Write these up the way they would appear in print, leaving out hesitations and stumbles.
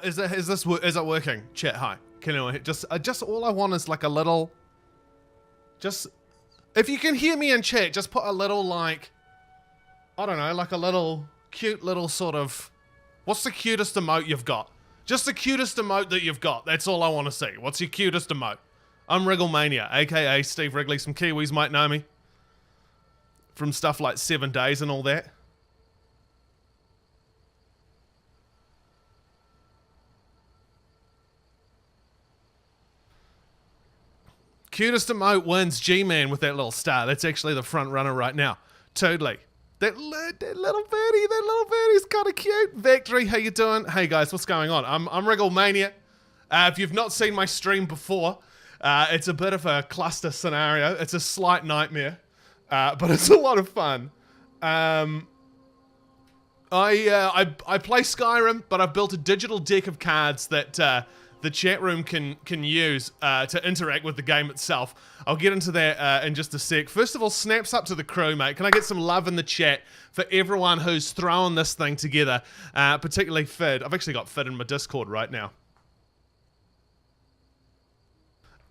Is it working? Chat, hi. Can anyone just all I want is like a little. Just if you can hear me in chat, just put a little like. I don't know, like a little cute little sort of. What's the cutest emote you've got? Just the cutest emote that you've got. That's all I want to see. What's your cutest emote? I'm Wrigglemania, aka Steve Wrigley. Some Kiwis might know me from stuff like 7 Days and all that. Cutest emote wins G-Man with that little star. That's actually the front runner right now. Totally. That little birdie's kind of cute. Victory, how you doing? Hey guys, what's going on? I'm Wrigglemania. If you've not seen my stream before, it's a bit of a cluster scenario. It's a slight nightmare, but it's a lot of fun. I play Skyrim, but I've built a digital deck of cards that the chat room can use to interact with the game itself. I'll get into that in just a sec. First of all, snaps up to the crew, mate. Can I get some love in the chat for everyone who's throwing this thing together, particularly Fid. I've actually got Fid in my Discord right now.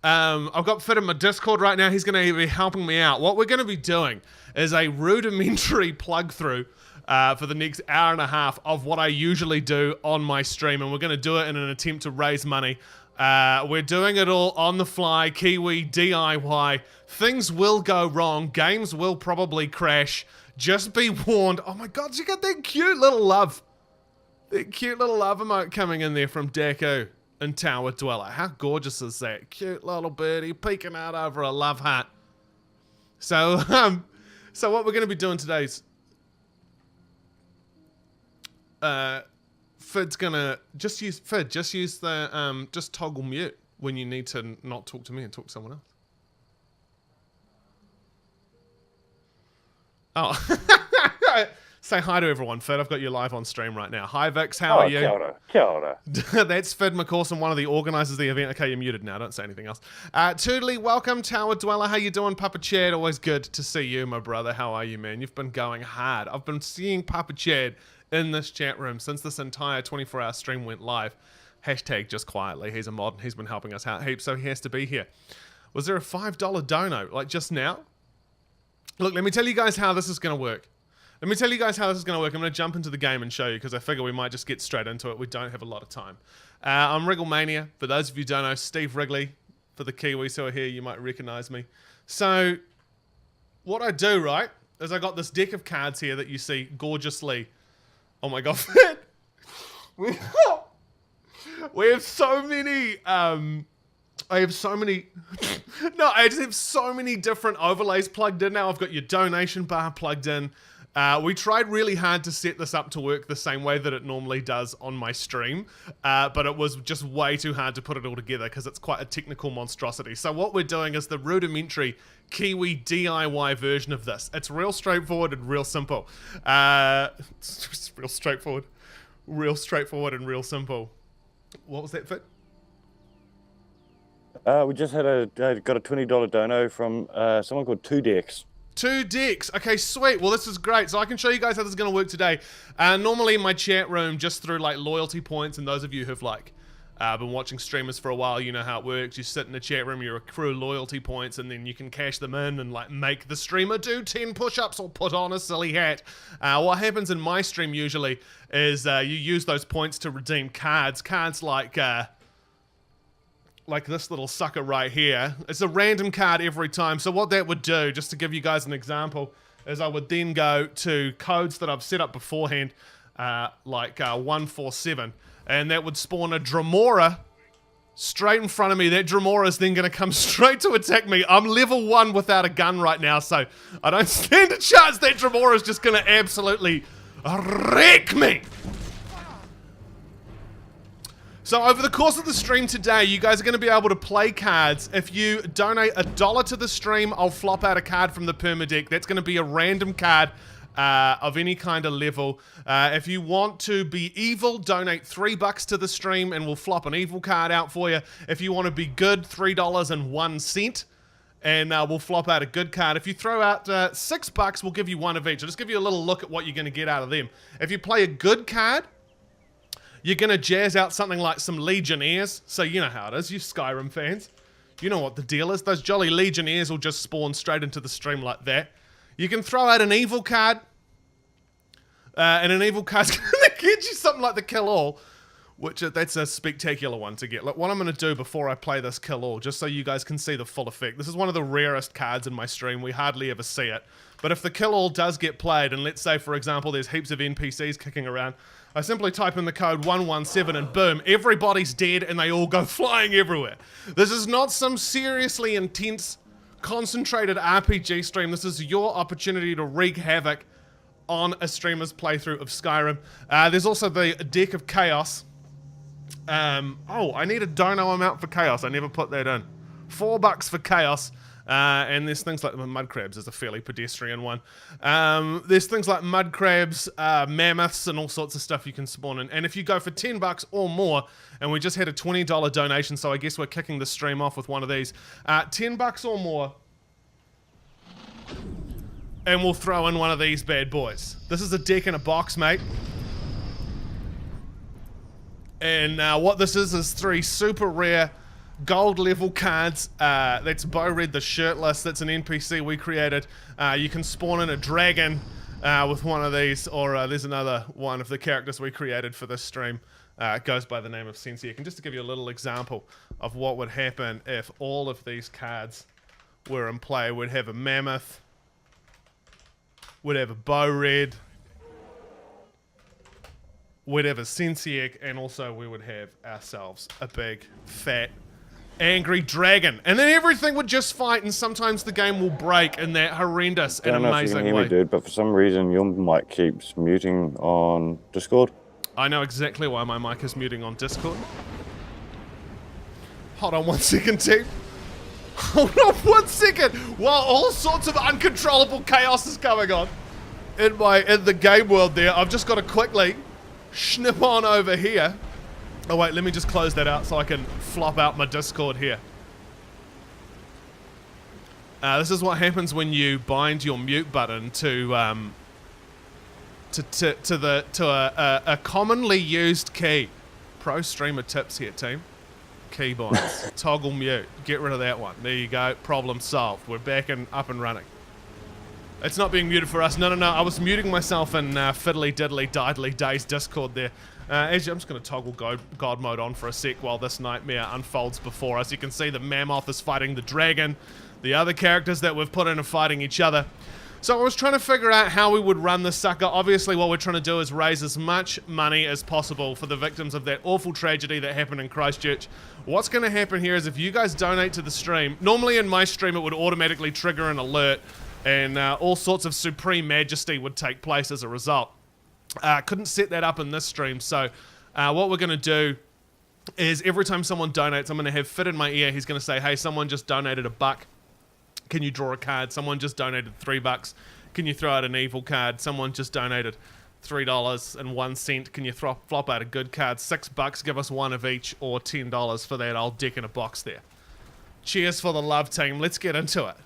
I've got Fid in my Discord right now. He's going to be helping me out. What we're going to be doing is a rudimentary plug through for the next hour and a half of what I usually do on my stream, and we're going to do it in an attempt to raise money. We're doing it all on the fly, Kiwi, DIY. Things will go wrong. Games will probably crash. Just be warned. Oh my god, you got that cute little love. That cute little love emote coming in there from Deku and Tower Dweller. How gorgeous is that? Cute little birdie peeking out over a love heart. So what we're going to be doing today is Fid's gonna just use the just toggle mute when you need to not talk to me and talk to someone else. Oh, say hi to everyone, Fid. I've got you live on stream right now. Hi, Vix. How are you? Kia ora. That's Fid McCawson, one of the organisers of the event. Okay, you're muted now. Don't say anything else. Toodly, welcome, Tower Dweller. How you doing, Papa Chad? Always good to see you, my brother. How are you, man? You've been going hard. I've been seeing Papa Chad in this chat room since this entire 24-hour stream went live. Hashtag just quietly. He's a mod and he's been helping us out heaps, so he has to be here. Was there a $5 dono, like just now? Look, let me tell you guys how this is going to work. I'm going to jump into the game and show you because I figure we might just get straight into it. We don't have a lot of time. I'm Wrigglemania. For those of you who don't know, Steve Wrigley. For the Kiwis who are here, you might recognize me. So, what I do, right, is I got this deck of cards here that you see gorgeously. Oh my god, we have so many, I just have so many different overlays plugged in now. I've got your donation bar plugged in. We tried really hard to set this up to work the same way that it normally does on my stream, but it was just way too hard to put it all together because it's quite a technical monstrosity. So what we're doing is the rudimentary Kiwi DIY version of this. It's real straightforward and real simple. It's just real straightforward and real simple. What was that, Fit? We just got a $20 dono from someone called 2 Decks. 2 decks. Okay, sweet. Well, this is great. So I can show you guys how this is going to work today. Normally in my chat room, just through like loyalty points, and those of you who've like been watching streamers for a while, you know how it works. You sit in the chat room, you accrue loyalty points, and then you can cash them in and like make the streamer do 10 push-ups or put on a silly hat. What happens in my stream usually is you use those points to redeem cards. Cards like this little sucker right here. It's a random card every time. So what that would do, just to give you guys an example, is I would then go to codes that I've set up beforehand, like 147, and that would spawn a Dremora straight in front of me. That Dremora is then going to come straight to attack me. I'm level 1 without a gun right now, so I don't stand a chance. That Dremora is just going to absolutely wreck me. So over the course of the stream today, you guys are going to be able to play cards. If you donate $1 to the stream, I'll flop out a card from the Permadeck. That's going to be a random card of any kind of level. If you want to be evil, donate $3 to the stream and we'll flop an evil card out for you. If you want to be good, $3.01. And we'll flop out a good card. If you throw out $6, we'll give you one of each. I'll just give you a little look at what you're going to get out of them. If you play a good card, You're going to jazz out something like some Legionnaires. So you know how it is, you Skyrim fans. You know what the deal is. Those jolly Legionnaires will just spawn straight into the stream like that. You can throw out an evil card. And an evil card's going to get you something like the Kill All. Which, that's a spectacular one to get. Look, what I'm going to do before I play this Kill All, just so you guys can see the full effect. This is one of the rarest cards in my stream. We hardly ever see it. But if the Kill All does get played, and let's say, for example, there's heaps of NPCs kicking around, I simply type in the code 117 and boom, everybody's dead and they all go flying everywhere. This is not some seriously intense, concentrated RPG stream. This is your opportunity to wreak havoc on a streamer's playthrough of Skyrim. There's also the Deck of Chaos. Oh, I need a dono amount for Chaos. I never put that in. $4 for Chaos. And there's things like mud crabs is a fairly pedestrian one. There's things like mud crabs, mammoths, and all sorts of stuff you can spawn in. And if you go for $10 or more, and we just had a $20 donation, so I guess we're kicking the stream off with one of these. $10 or more, and we'll throw in one of these bad boys. This is a deck in a box, mate. And what this is 3 super rare gold level cards. That's Red the Shirtless. That's an NPC we created. You can spawn in a dragon with one of these, or there's another one of the characters we created for this stream. It goes by the name of Sensiek. And just to give you a little example of what would happen if all of these cards were in play, we'd have a mammoth, we'd have a Red, we'd have a Sensiek, and also we would have ourselves a big, fat, angry dragon. And then everything would just fight, and sometimes the game will break in that horrendous and amazing way. I don't know if you can hear me, dude, but for some reason your mic keeps muting on Discord. I know exactly why my mic is muting on Discord. Hold on 1 second, team. Hold on 1 second. While all sorts of uncontrollable chaos is going on in the game world there, I've just got to quickly snip on over here. Oh wait, let me just close that out so I can flop out my Discord here. This is what happens when you bind your mute button to a commonly used key. Pro streamer tips here, team. Key binds. Toggle mute. Get rid of that one. There you go. Problem solved. We're back and up and running. It's not being muted for us. No. I was muting myself in fiddly diddly diddly days Discord there. I'm just going to toggle God mode on for a sec while this nightmare unfolds before us. You can see the mammoth is fighting the dragon. The other characters that we've put in are fighting each other. So I was trying to figure out how we would run this sucker. Obviously what we're trying to do is raise as much money as possible for the victims of that awful tragedy that happened in Christchurch. What's going to happen here is if you guys donate to the stream, normally in my stream it would automatically trigger an alert, and all sorts of supreme majesty would take place as a result. Couldn't set that up in this stream, so what we're going to do is every time someone donates, I'm going to have Fit in my ear. He's going to say, hey, someone just donated $1. Can you draw a card? Someone just donated $3. Can you throw out an evil card? Someone just donated $3.01. Can you flop out a good card? $6, give us one of each, or $10 for that old deck in a box there. Cheers for the love, team. Let's get into it.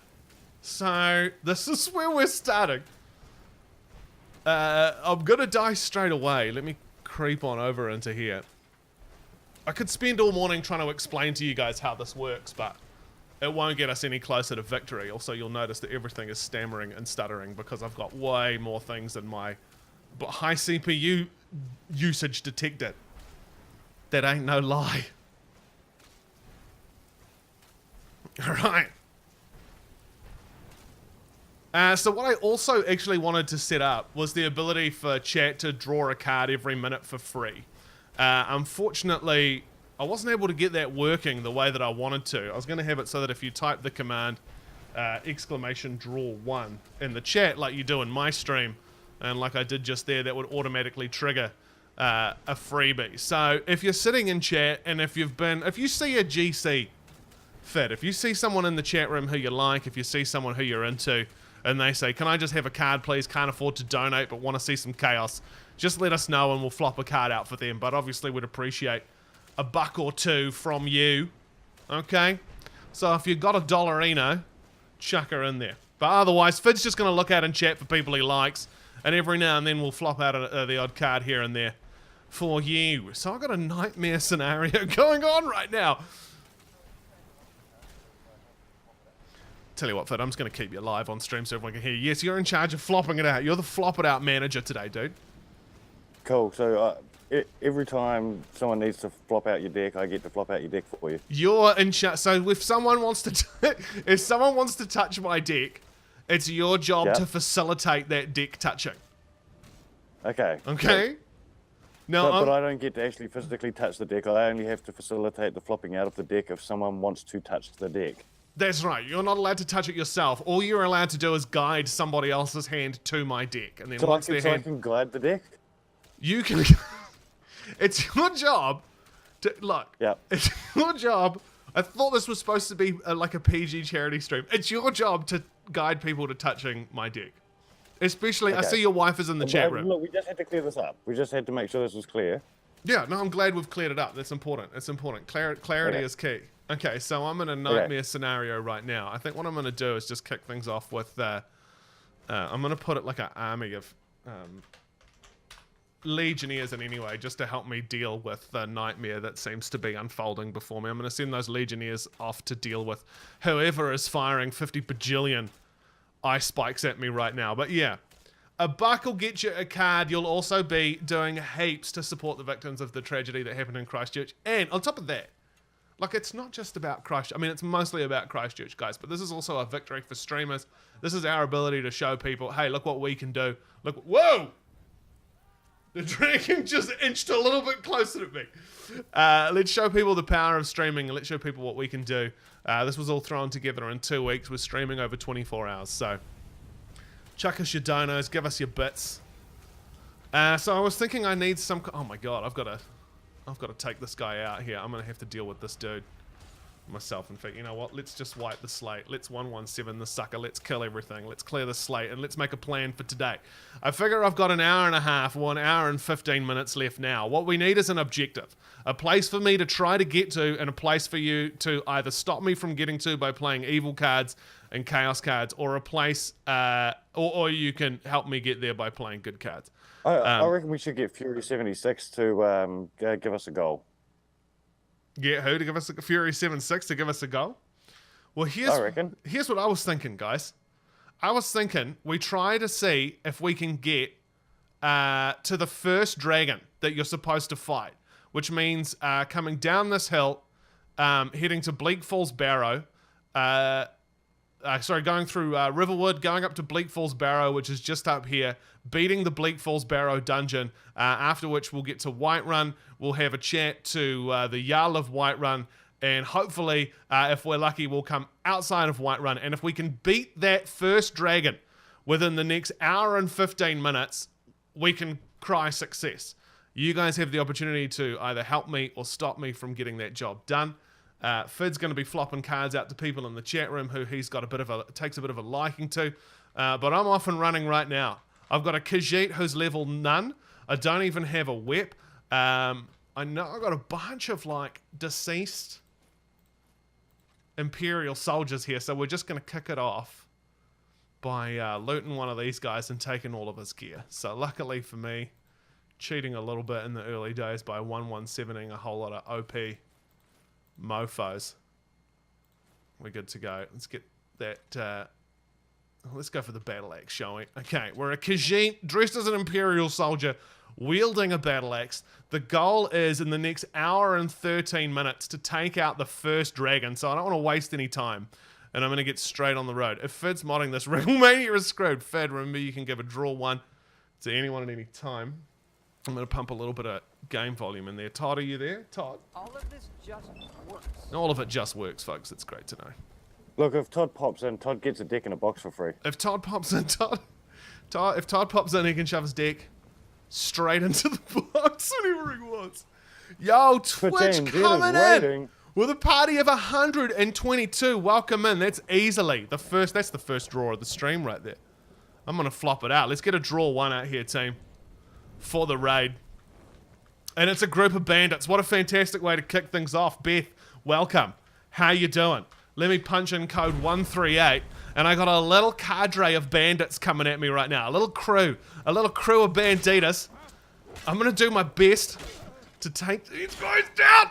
So, this is where we're starting. I'm gonna die straight away. Let me creep on over into here. I could spend all morning trying to explain to you guys how this works, but it won't get us any closer to victory. Also, you'll notice that everything is stammering and stuttering because I've got way more things in my high CPU usage detected. That ain't no lie. Alright. So what I also actually wanted to set up was the ability for chat to draw a card every minute for free. Unfortunately, I wasn't able to get that working the way that I wanted to. I was going to have it so that if you type the command !draw1 in the chat like you do in my stream, and like I did just there, that would automatically trigger a freebie. So if you're sitting in chat and if you see a GC fit, if you see someone in the chat room who you like, if you see someone who you're into, and they say, can I just have a card please, can't afford to donate but want to see some chaos, just let us know and we'll flop a card out for them. But obviously we'd appreciate $1 or $2 from you, okay? So if you've got a dollarino, chuck her in there. But otherwise, Fid's just going to look out and chat for people he likes, and every now and then we'll flop out the odd card here and there for you. So I've got a nightmare scenario going on right now. Tell you what, Fid, I'm just going to keep you live on stream so everyone can hear you. Yes, you're in charge of flopping it out. You're the flop it out manager today, dude. Cool. So every time someone needs to flop out your deck, I get to flop out your deck for you. You're in charge. So if someone wants to, if someone wants to touch my deck, it's your job to facilitate that deck touching. Okay. Okay. Cool. No, but I don't get to actually physically touch the deck. I only have to facilitate the flopping out of the deck if someone wants to touch the deck. That's right. You're not allowed to touch it yourself. All you're allowed to do is guide somebody else's hand to my deck, and then So once I can guide the deck. you can. It's your job to look. Yeah. It's your job. I thought this was supposed to be like a PG charity stream. It's your job to guide people to touching my deck. Especially, I see your wife is in the chat room. Look, we just had to clear this up. We just had to make sure this was clear. Yeah, no, I'm glad we've cleared it up. That's important. It's important. Clarity is key. Okay, so I'm in a nightmare scenario right now. I think what I'm going to do is just kick things off with... I'm going to put it like an army of legionnaires in anyway, just to help me deal with the nightmare that seems to be unfolding before me. I'm going to send those legionnaires off to deal with whoever is firing 50 bajillion ice spikes at me right now. But yeah, a buck will get you a card. You'll also be doing heaps to support the victims of the tragedy that happened in Christchurch. And on top of that, like, it's not just about Christchurch. I mean, it's mostly about Christchurch, guys, but this is also a victory for streamers. This is our ability to show people, hey, look what we can do. Look, whoa! The dragon just inched a little bit closer to me. Let's show people the power of streaming, and let's show people what we can do. This was all thrown together in 2 weeks. We're streaming over 24 hours, so chuck us your donos, give us your bits. So I was thinking I need some... Oh my god, I've got to take this guy out here. I'm going to have to deal with this dude myself. In fact, you know what? Let's just wipe the slate. Let's 117 the sucker. Let's kill everything. Let's clear the slate, and let's make a plan for today. I figure I've got an hour and a half, or an hour and 15 minutes left now. What we need is an objective. A place for me to try to get to, and a place for you to either stop me from getting to by playing evil cards and chaos cards, or a place, or you can help me get there by playing good cards. I reckon we should get Fury 76 to give us a goal. Get who to give us a Fury 76 to give us a goal? Well, here's what I was thinking, guys. I was thinking we try to see if we can get to the first dragon that you're supposed to fight, which means coming down this hill, heading to Bleak Falls Barrow, going through Riverwood, going up to Bleak Falls Barrow, which is just up here, beating the Bleak Falls Barrow dungeon, after which we'll get to Whiterun. We'll have a chat to the Jarl of Whiterun, and hopefully, if we're lucky, we'll come outside of Whiterun. And if we can beat that first dragon within the next hour and 15 minutes, we can cry success. You guys have the opportunity to either help me or stop me from getting that job done. Fid's going to be flopping cards out to people in the chat room who he's got takes a bit of a liking to. But I'm off and running right now. I've got a Khajiit who's level none. I don't even have a whip. I know I've got a bunch of like deceased Imperial soldiers here, so we're just going to kick it off by looting one of these guys and taking all of his gear. So luckily for me, cheating a little bit in the early days by 117ing a whole lot of OP mofos. We're good to go. Let's get that. Let's go for the battle axe, shall we? Okay, we're a Khajiit dressed as an Imperial soldier, wielding a battle axe. The goal is in the next hour and 13 minutes to take out the first dragon, so I don't want to waste any time, and I'm going to get straight on the road. If Fid's modding this, Wrigglemania is screwed. Fid, remember you can give a draw one to anyone at any time. I'm going to pump a little bit of game volume in there. Todd, are you there? Todd? All of this just works. All of it just works, folks. It's great to know. Look, if Todd pops in, Todd gets a deck in a box for free. If Todd pops in, if Todd pops in, he can shove his deck straight into the box whenever he wants. Yo, Twitch coming in with a party of 122. Welcome in. That's easily the first. That's the first draw of the stream right there. I'm gonna flop it out. Let's get a draw one out here, team, for the raid. And it's a group of bandits. What a fantastic way to kick things off. Beth, welcome. How you doing? Let me punch in code 138, and I got a little cadre of bandits coming at me right now. A little crew of banditas. I'm going to do my best to take these guys down.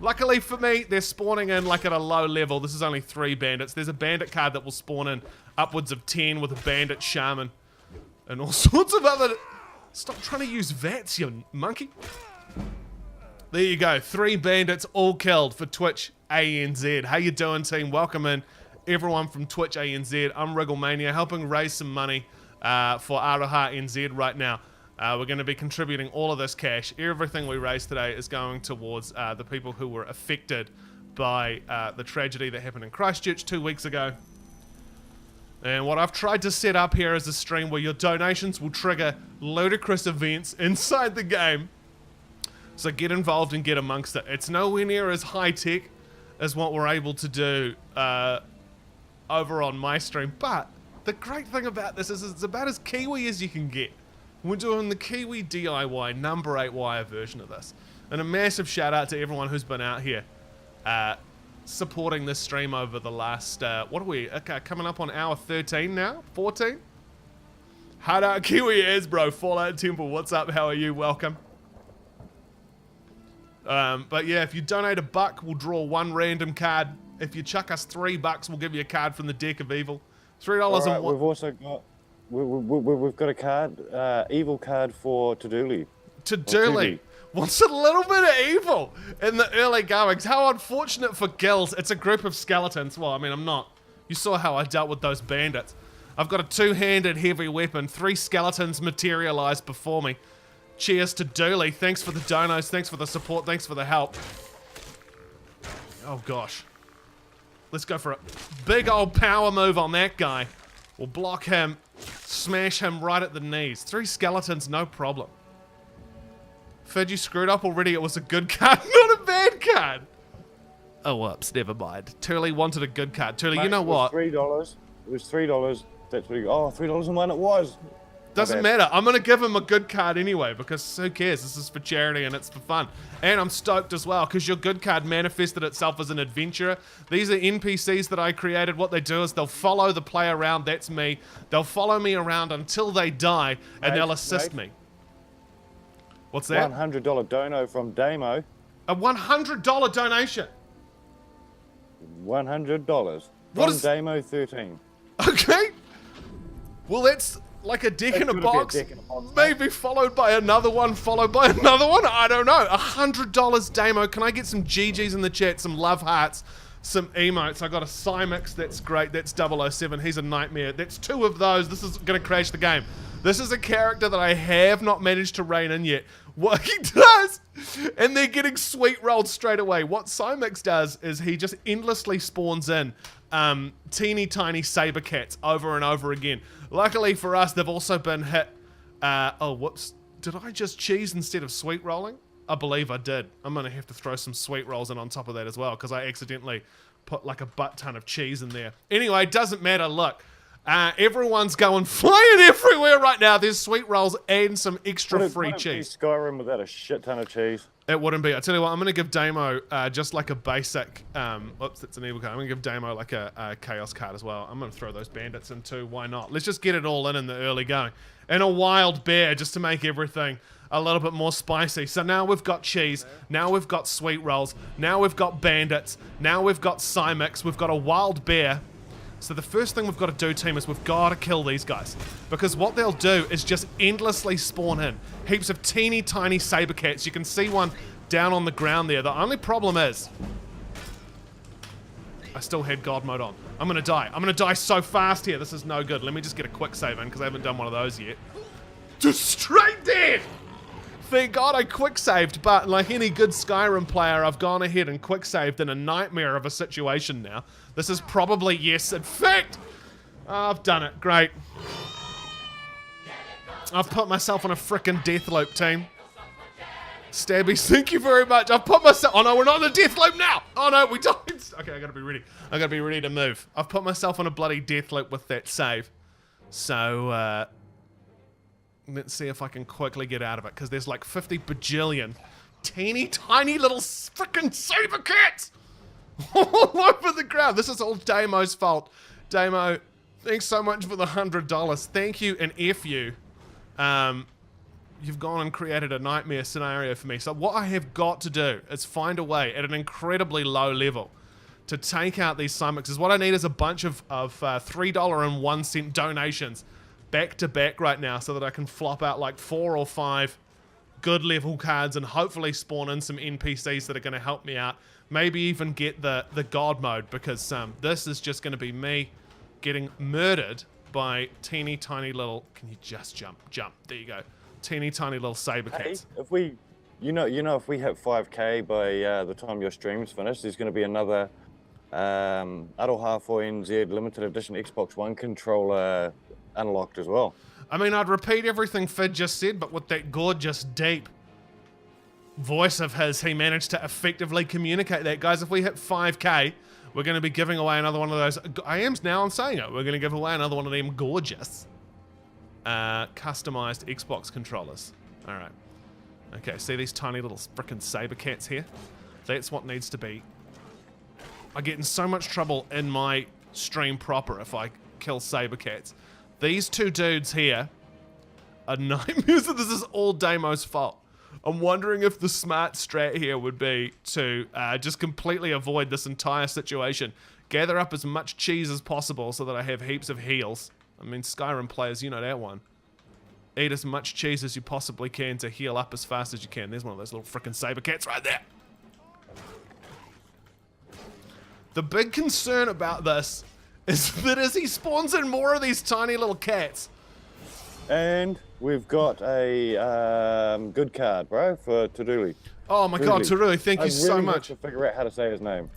Luckily for me, they're spawning in like at a low level. This is only 3 bandits. There's a bandit card that will spawn in upwards of 10 with a bandit shaman. And all sorts of other... Stop trying to use VATS, you monkey. There you go. 3 bandits all killed for Twitch ANZ. How you doing, team? Welcome in everyone from Twitch ANZ. I'm Wrigglemania, helping raise some money for Aroha NZ right now. We're going to be contributing all of this cash. Everything we raise today is going towards the people who were affected by the tragedy that happened in Christchurch 2 weeks ago. And what I've tried to set up here is a stream where your donations will trigger ludicrous events inside the game. So get involved and get amongst it. It's nowhere near as high-tech as what we're able to do over on my stream. But the great thing about this is it's about as Kiwi as you can get. We're doing the Kiwi DIY number 8 wire version of this. And a massive shout out to everyone who's been out here supporting this stream over the last, what are we, okay, coming up on hour 13 now? 14? Hard out Kiwi is, bro. Fallout Temple, what's up? How are you? Welcome. But yeah, if you donate $1, we'll draw 1 random card. If you chuck us $3, we'll give you a card from the Deck of Evil. $3 and we've also got... We've got a card, evil card for Taduli. Taduli. What's a little bit of evil in the early goings? How unfortunate for Gills. It's a group of skeletons. Well, I mean, I'm not. You saw how I dealt with those bandits. I've got a 2-handed heavy weapon. 3 skeletons materialized before me. Cheers to Dooley. Thanks for the donos. Thanks for the support. Thanks for the help. Oh, gosh. Let's go for a big old power move on that guy. We'll block him. Smash him right at the knees. 3 skeletons, no problem. Fid, you screwed up already. It was a good card, not a bad card. Oh, whoops. Never mind. Turley wanted a good card. Turley, you know what? It was $3. That's what you... Oh, $3.01 it was. Doesn't matter. I'm going to give him a good card anyway, because who cares? This is for charity and it's for fun. And I'm stoked as well, because your good card manifested itself as an adventurer. These are NPCs that I created. What they do is they'll follow the player around. That's me. They'll follow me around until they die, and they'll assist me. What's that? $100 dono from Damo. A $100 donation. $100 from Damo 13. Okay. Well, that's... like a deck in a box, maybe followed by another one, followed by another one. I don't know. $100 Damo. Can I get some GGs in the chat, some love hearts, some emotes? I got a Cymix. That's great. That's 007. He's a nightmare. That's 2 of those. This is going to crash the game. This is a character that I have not managed to rein in yet. What he does, and they're getting sweet rolled straight away. What Cymix does is he just endlessly spawns in teeny tiny saber cats over and over again. Luckily for us, they've also been hit. Oh, whoops. Did I just cheese instead of sweet rolling? I believe I did. I'm going to have to throw some sweet rolls in on top of that as well, because I accidentally put like a butt ton of cheese in there. Anyway, it doesn't matter. Look, everyone's going flying everywhere right now. There's sweet rolls and some extra free cheese. Skyrim without a shit ton of cheese. It wouldn't be. I tell you what, I'm going to give Damo just like a basic... oops, that's an evil card. I'm going to give Damo like a chaos card as well. I'm going to throw those bandits in too. Why not? Let's just get it all in the early going. And a wild bear just to make everything a little bit more spicy. So now we've got cheese. Now we've got sweet rolls. Now we've got bandits. Now we've got Cymix. We've got a wild bear. So the first thing we've got to do, team, is we've got to kill these guys. Because what they'll do is just endlessly spawn in heaps of teeny tiny saber cats. You can see one down on the ground there. The only problem is I still had God mode on. I'm going to die. I'm going to die so fast here. This is no good. Let me just get a quick save in because I haven't done one of those yet. Just straight dead! Thank God I quick saved, but like any good Skyrim player, I've gone ahead and quick saved in a nightmare of a situation now. This is probably, yes, in fact, I've done it. Great. I've put myself on a frickin' death loop, team. Stabbies, thank you very much. I've put myself... Oh no, we're not in the death loop now! Oh no, we don't... Okay, I gotta be ready. I gotta be ready to move. I've put myself on a bloody death loop with that save. So, let's see if I can quickly get out of it, because there's like 50 bajillion teeny tiny little frickin' saber cats all over the ground. This is all Damo's fault. Damo, thanks so much for the $100. Thank you and F you. you've gone and created a nightmare scenario for me. So what I have got to do is find a way at an incredibly low level to take out these Cymexes. What I need is a bunch of $3.01 donations back to back right now so that I can flop out like 4 or 5 good level cards and hopefully spawn in some NPCs that are going to help me out. Maybe even get the God mode, because this is just going to be me getting murdered by teeny tiny little... Can you just jump? Jump. There you go. Teeny tiny little saber Hey, cats. if we, if we hit 5K by the time your stream's finished, there's going to be another Aroha For NZ limited edition Xbox One controller unlocked as well. I mean, I'd repeat everything Fid just said, but with that gorgeous, deep voice of his, he managed to effectively communicate that. Guys, if we hit 5K, we're going to be giving away another one of those. I'm saying it. We're going to give away another one of them gorgeous customized Xbox controllers. All right. Okay, see these tiny little frickin' saber cats here? That's what needs to be. I get in so much trouble in my stream proper if I kill saber cats. These two dudes here are nightmares. This is all Damo's fault. I'm wondering if the smart strat here would be to just completely avoid this entire situation. Gather up as much cheese as possible so that I have heaps of heals. I mean, Skyrim players, you know that one. Eat as much cheese as you possibly can to heal up as fast as you can. There's one of those little frickin' saber cats right there. The big concern about this is that as he spawns in more of these tiny little cats. And we've got a good card, bro, for Tuduli. Oh my god, Turui, thank you so much. I really have to figure out how to say his name.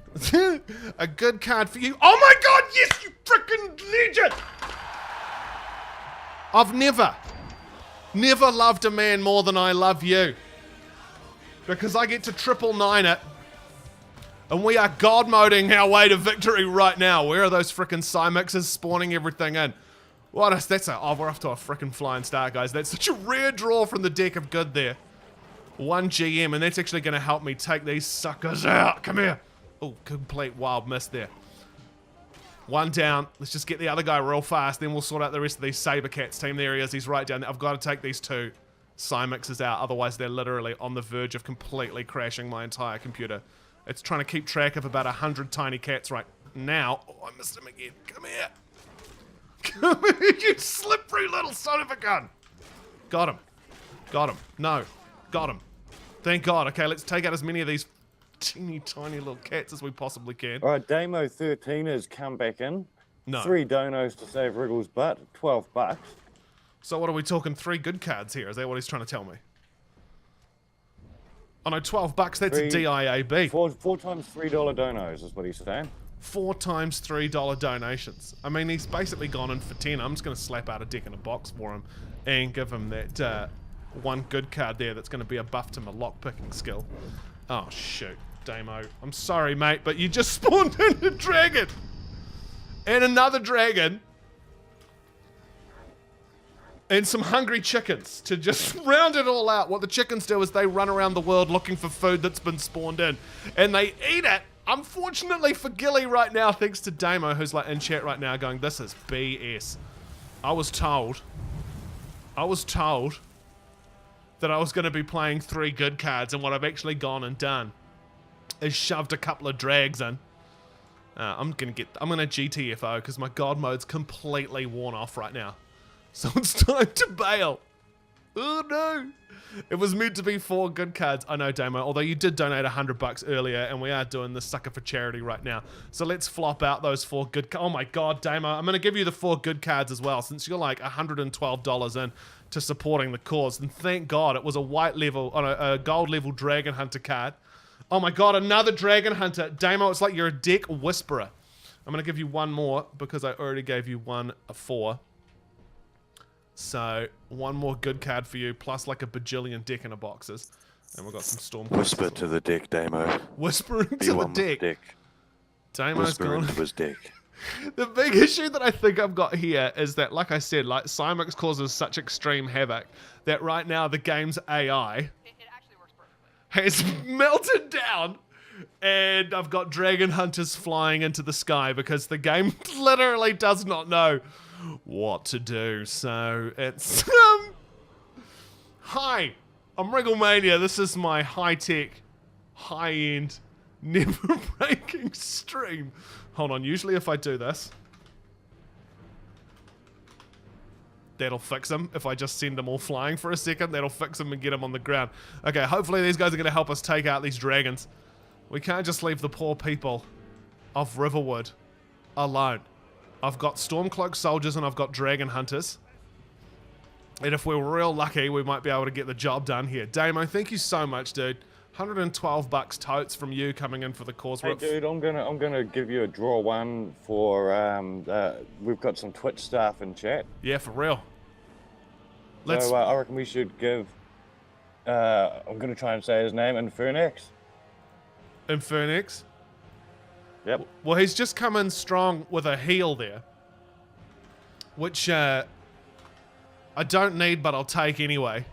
A good card for you. Oh my god, yes, you frickin' legend! I've never loved a man more than I love you. Because I get to 999 it. And we are god moding our way to victory right now. Where are those frickin' Cymexes spawning everything in? What is that's a, oh, we're off to a frickin' flying start, guys. That's such a rare draw from the deck of good there. 1 GM, and that's actually going to help me take these suckers out. Come here. Oh, complete wild miss there. 1 down. Let's just get the other guy real fast, then we'll sort out the rest of these saber cats. Team, there he is. He's right down there. I've got to take these 2 Cymexes out, otherwise they're literally on the verge of completely crashing my entire computer. It's trying to keep track of about 100 tiny cats right now. Oh, I missed him again. Come here. Come here, you slippery little son of a gun. Got him. Got him. No. Got him. Thank God. Okay, let's take out as many of these teeny tiny little cats as we possibly can. All right, Damo 13 has come back in. No. 3 donos to save Wriggle's butt, 12 bucks. So what are we talking, 3 good cards here? Is that what he's trying to tell me? Oh no, 12 bucks, that's a DIAB. 4 times $3 donos is what he's saying. 4 times $3 donations. I mean, he's basically gone in for 10. I'm just going to slap out a deck in a box for him and give him that 1 good card there that's going to be a buff to my lockpicking skill. Oh, shoot. Damo. I'm sorry, mate, but you just spawned in a dragon. And another dragon. And some hungry chickens to just round it all out. What the chickens do is they run around the world looking for food that's been spawned in. And they eat it. Unfortunately for Gilly right now, thanks to Damo, who's like in chat right now going, this is BS. I was told that I was going to be playing 3 good cards, and what I've actually gone and done is shoved a couple of drags in. I'm gonna GTFO because my god mode's completely worn off right now. So it's time to bail. Oh no. It was meant to be 4 good cards. I know, Damo, although you did donate $100 earlier, and we are doing this sucker for charity right now. So let's flop out those 4 good cards. Oh my god, Damo, I'm going to give you the 4 good cards as well, since you're like $112 in to supporting the cause. And thank god it was a white level, a gold level Dragon Hunter card. Oh my god, another Dragon Hunter. Damo, it's like you're a deck whisperer. I'm going to give you 1 more because I already gave you 1 a 4. So, 1 more good card for you, plus like a bajillion deck in a boxes. And we've got some storm. Whisper to the deck, Damo. Whispering to the deck. Damo's gone. To his deck. The big issue that I think I've got here is that, like I said, like Cymex causes such extreme havoc that right now the game's AI It actually works perfectly. has melted down. And I've got Dragon Hunters flying into the sky because the game literally does not know what to do. So it's Hi, I'm Wrigglemania. This is my high-tech, high-end, never-breaking stream. Hold on, usually if I do this, that'll fix them. If I just send them all flying for a second, that'll fix them and get them on the ground. Okay, hopefully these guys are going to help us take out these dragons. We can't just leave the poor people of Riverwood alone. I've got Stormcloak soldiers and I've got dragon hunters. And if we're real lucky, we might be able to get the job done here. Damo, thank you so much, dude. 112 bucks totes from you coming in for the cause. Hey, dude, I'm gonna give you a draw one for we've got some Twitch staff in chat. Yeah, for real. So I reckon we should give. I'm gonna try and say his name, Infernex. Infernex. Yep. Well, he's just come in strong with a heal there, which I don't need, but I'll take anyway.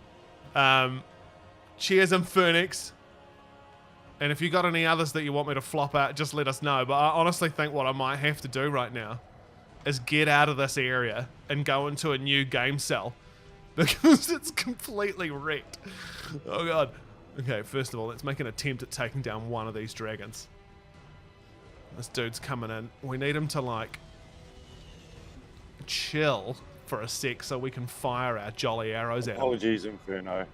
Cheers, Infernex. And if you got any others that you want me to flop out, just let us know. But I honestly think what I might have to do right now is get out of this area and go into a new game cell because it's completely wrecked. Oh god. Okay, first of all, let's make an attempt at taking down one of these dragons. This dude's coming in. We need him to, like, chill for a sec so we can fire our jolly arrows at him. Apologies, Inferno.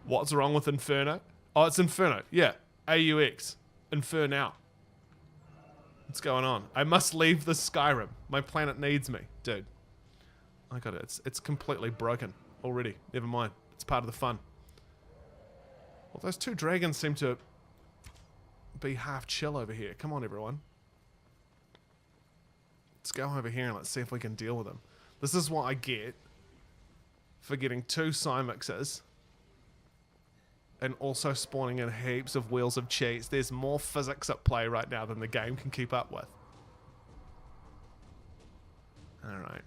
What's wrong with Inferno? Oh, it's Inferno. Yeah. AUX. Inferno. What's going on? I must leave the Skyrim. My planet needs me. Dude. I got it. It's completely broken already. Never mind. It's part of the fun. Well, those two dragons seem to be half chill over here. Come on, everyone. Let's go over here and let's see if we can deal with them. This is what I get for getting 2 Cymixes and also spawning in heaps of wheels of cheese. There's more physics at play right now than the game can keep up with. Alright.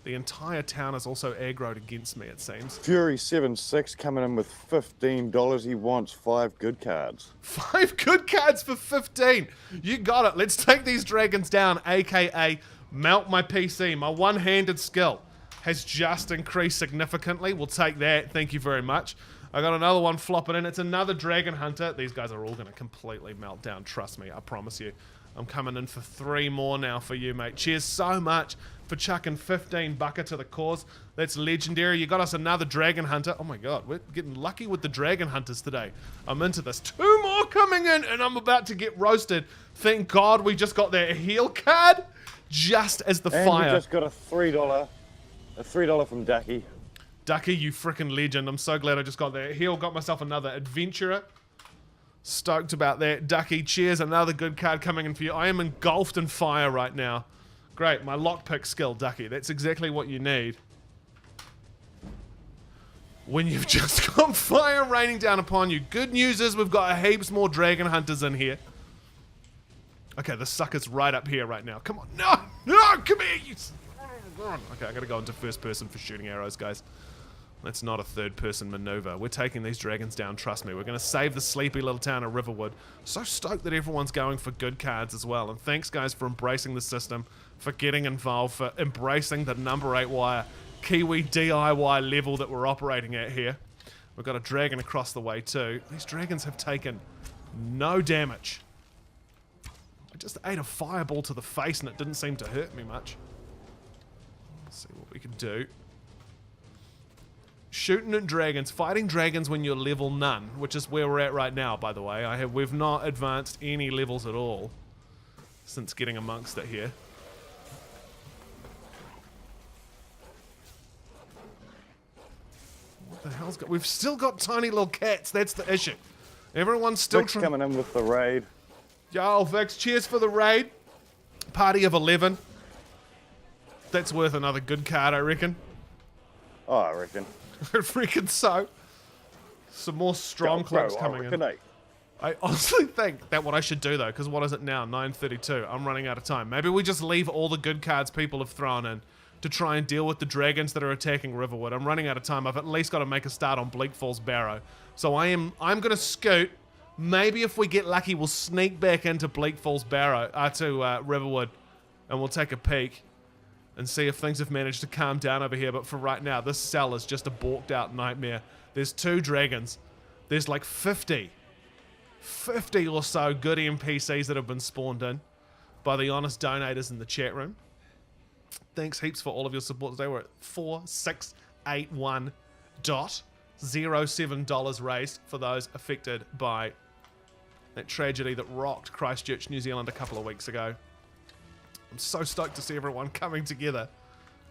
The entire town is also aggroed against me, it seems. Fury76 coming in with $15. He wants 5 good cards. 5 good cards for 15. You got it. Let's take these dragons down, aka melt my PC. My one-handed skill has just increased significantly. We'll take that. Thank you very much. I got another one flopping in. It's another dragon hunter. These guys are all going to completely melt down. Trust me. I promise you. I'm coming in for 3 more now for you, mate. Cheers so much for chucking 15 bucket to the cause. That's legendary. You got us another dragon hunter. Oh my god, we're getting lucky with the dragon hunters today. I'm into this. 2 more coming in and I'm about to get roasted. Thank god we just got that heal card just as the fire. And we just got a $3 from Ducky. Ducky, you freaking legend. I'm so glad I just got that heal. Got myself another adventurer. Stoked about that. Ducky, cheers. Another good card coming in for you. I am engulfed in fire right now. Great, my lockpick skill, Ducky. That's exactly what you need when you've just got fire raining down upon you. Good news is we've got heaps more dragon hunters in here. Okay, the sucker's right up here right now. Come on. No! No! Come here! You... Okay, I gotta go into first person for shooting arrows, guys. That's not a third-person maneuver. We're taking these dragons down, trust me. We're going to save the sleepy little town of Riverwood. So stoked that everyone's going for good cards as well. And thanks, guys, for embracing the system, for getting involved, for embracing the number 8 wire Kiwi DIY level that we're operating at here. We've got a dragon across the way, too. These dragons have taken no damage. I just ate a fireball to the face, and it didn't seem to hurt me much. Let's see what we can do. Shooting at dragons, fighting dragons when you're level none, which is where we're at right now, by the way. We've not advanced any levels at all since getting amongst it here. What the hell's got? We've still got tiny little cats. That's the issue. Everyone's still coming in with the raid. Yo, Vix, cheers for the raid. Party of 11. That's worth another good card, I reckon. Oh, I reckon. I reckon so. Some more strong clocks coming in. I honestly think that what I should do though, because what is it now? 9:32. I'm running out of time. Maybe we just leave all the good cards people have thrown in to try and deal with the dragons that are attacking Riverwood. I'm running out of time. I've at least got to make a start on Bleak Falls Barrow. So I'm gonna scoot. Maybe if we get lucky, we'll sneak back into Bleak Falls Barrow, to Riverwood, and we'll take a peek. and see if things have managed to calm down over here. But for right now, this cell is just a borked out nightmare. There's 2 dragons. There's like 50 or so good NPCs that have been spawned in by the honest donators in the chat room. Thanks heaps for all of your support today. We're at $4681.07 raised for those affected by that tragedy that rocked Christchurch, New Zealand a couple of weeks ago. I'm so stoked to see everyone coming together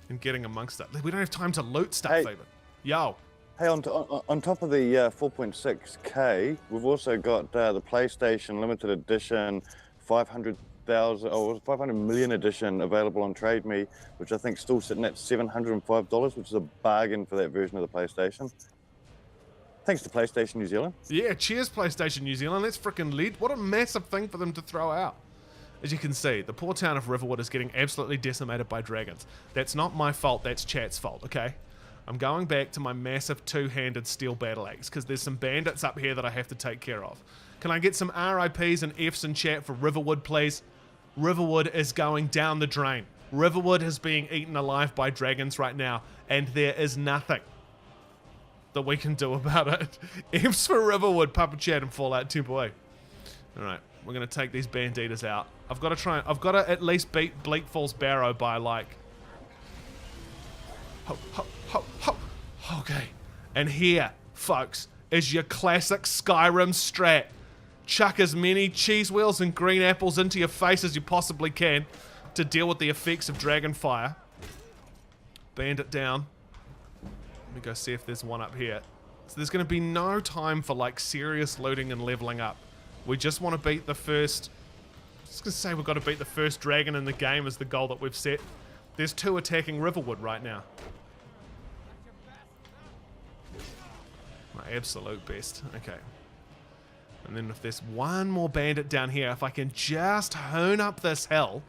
and getting amongst it. We don't have time to loot stuff even. Yo. Hey, on top of the 4.6K, we've also got the PlayStation Limited Edition 500 million edition available on Trade Me, which I think is still sitting at $705, which is a bargain for that version of the PlayStation. Thanks to PlayStation New Zealand. Yeah, cheers PlayStation New Zealand. That's freaking lit. What a massive thing for them to throw out. As you can see, the poor town of Riverwood is getting absolutely decimated by dragons. That's not my fault, that's chat's fault, okay? I'm going back to my massive 2-handed steel battle axe because there's some bandits up here that I have to take care of. Can I get some RIPs and Fs in chat for Riverwood, please? Riverwood is going down the drain. Riverwood is being eaten alive by dragons right now, and there is nothing that we can do about it. Fs for Riverwood, Papa Chat and Fallout 2 boy. Alright, we're going to take these banditas out. I've got to at least beat Bleak Falls Barrow by like... Okay. And here, folks, is your classic Skyrim strat. Chuck as many cheese wheels and green apples into your face as you possibly can to deal with the effects of dragon fire. Bandit down. Let me go see if there's one up here. So there's going to be no time for like serious looting and leveling up. We just want to beat the first... I was going to say we've got to beat the first dragon in the game is the goal that we've set. There's 2 attacking Riverwood right now. My absolute best. Okay. And then if there's one more bandit down here, if I can just hone up this hill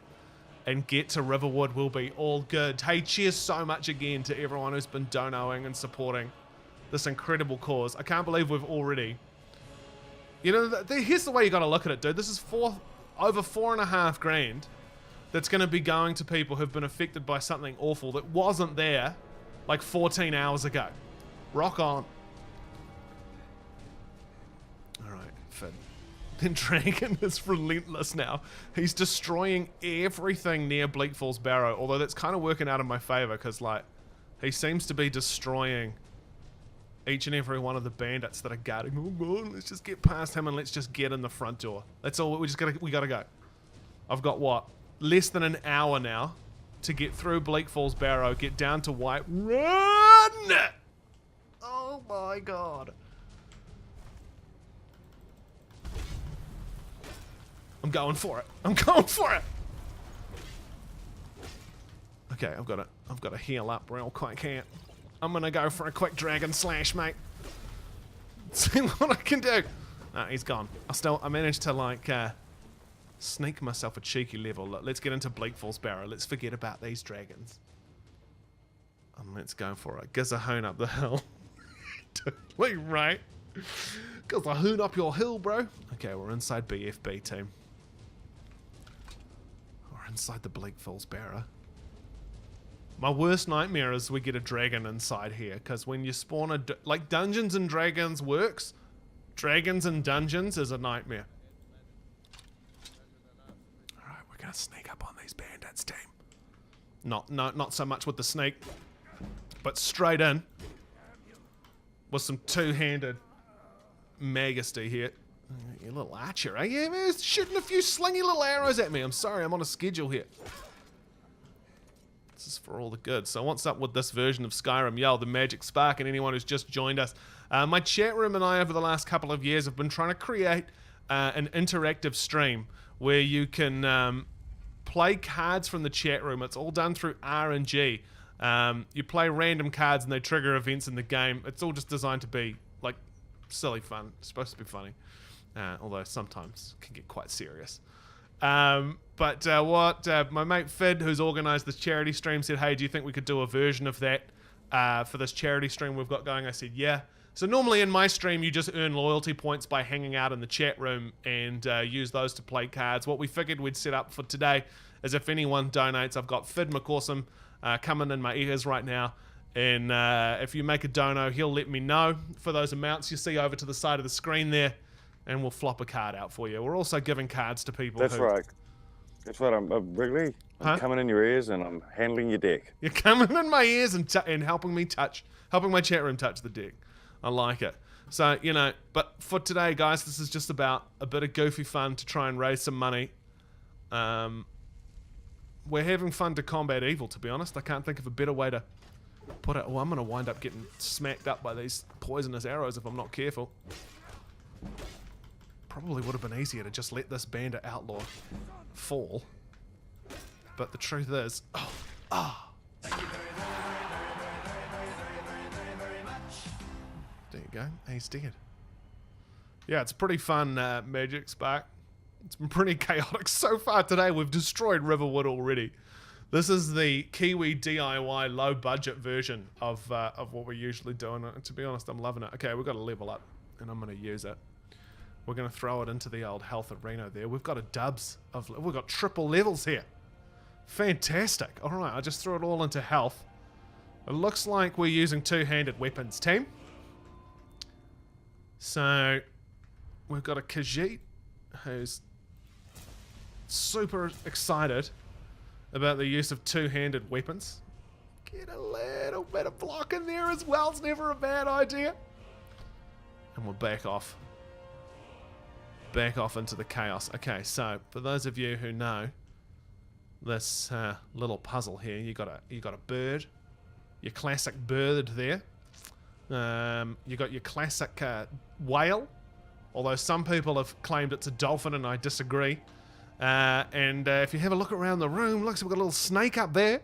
and get to Riverwood, we'll be all good. Hey, cheers so much again to everyone who's been donating and supporting this incredible cause. I can't believe we've already... You know, here's the way you got to look at it, dude. This is over $4.5 grand that's going to be going to people who've been affected by something awful that wasn't there like 14 hours ago. Rock on. Alright, Finn. The dragon is relentless now. He's destroying everything near Bleak Falls Barrow, although that's kind of working out in my favor because, like, he seems to be destroying each and every one of the bandits that are guarding. Oh god, let's just get past him and let's just get in the front door. That's all. We gotta go. I've got what? Less than an hour now to get through Bleak Falls Barrow, get down to White. Run! Oh my god. I'm going for it. I'm going for it. Okay, I've got to heal up real quick here. I'm gonna go for a quick dragon slash, mate. See what I can do. No, he's gone. I managed to like sneak myself a cheeky level. Let's get into Bleak Falls Barrow. Let's forget about these dragons. And let's go for it. Gazahone up the hill. Totally right. Gazahone up your hill, bro. Okay, we're inside BFB team. We're inside the Bleak Falls Barrow. My worst nightmare is we get a dragon inside here, because when you spawn like Dungeons and Dragons works, Dragons and Dungeons is a nightmare. Alright, we're gonna sneak up on these bandits, team. Not so much with the snake, but straight in with some two-handed majesty here. You little archer, eh? Yeah, man, shooting a few slingy little arrows at me. I'm sorry, I'm on a schedule here. This is for all the good. So what's up with this version of Skyrim? Yo, the Magic Spark, and anyone who's just joined us. My chat room and I, over the last couple of years, have been trying to create an interactive stream where you can play cards from the chat room. It's all done through RNG. You play random cards and they trigger events in the game. It's all just designed to be, like, silly fun. It's supposed to be funny. Although sometimes it can get quite serious. But my mate Fid, who's organised this charity stream, said, hey, do you think we could do a version of that for this charity stream we've got going? I said, yeah. So normally in my stream, you just earn loyalty points by hanging out in the chat room and use those to play cards. What we figured we'd set up for today is if anyone donates, I've got Fid McCawsome coming in my ears right now. And if you make a dono, he'll let me know for those amounts you see over to the side of the screen there, and we'll flop a card out for you. We're also giving cards to people. That's right. That's right. I'm Wrigley. I'm coming in your ears and I'm handling your deck. You're coming in my ears and helping my chat room touch the deck. I like it. So, you know, but for today, guys, this is just about a bit of goofy fun to try and raise some money. We're having fun to combat evil, to be honest. I can't think of a better way to put it. Oh, I'm going to wind up getting smacked up by these poisonous arrows if I'm not careful. Probably would have been easier to just let this bandit outlaw fall. But the truth is... There you go. He's dead. Yeah, it's pretty fun, Magic Spark. It's been pretty chaotic so far today. We've destroyed Riverwood already. This is the Kiwi DIY low-budget version of what we're usually doing. And to be honest, I'm loving it. Okay, we've got to level up, and I'm going to use it. We're going to throw it into the old health arena there. We've got we've got triple levels here. Fantastic. All right, I just threw it all into health. It looks like we're using two-handed weapons, team. So, we've got a Khajiit who's super excited about the use of two-handed weapons. Get a little bit of block in there as well. It's never a bad idea. And we'll back off. Back off into the chaos. Okay, so for those of you who know this little puzzle here, you got a bird, your classic bird there. You got your classic whale, although some people have claimed it's a dolphin, and I disagree. And if you have a look around the room, looks like we've got a little snake up there.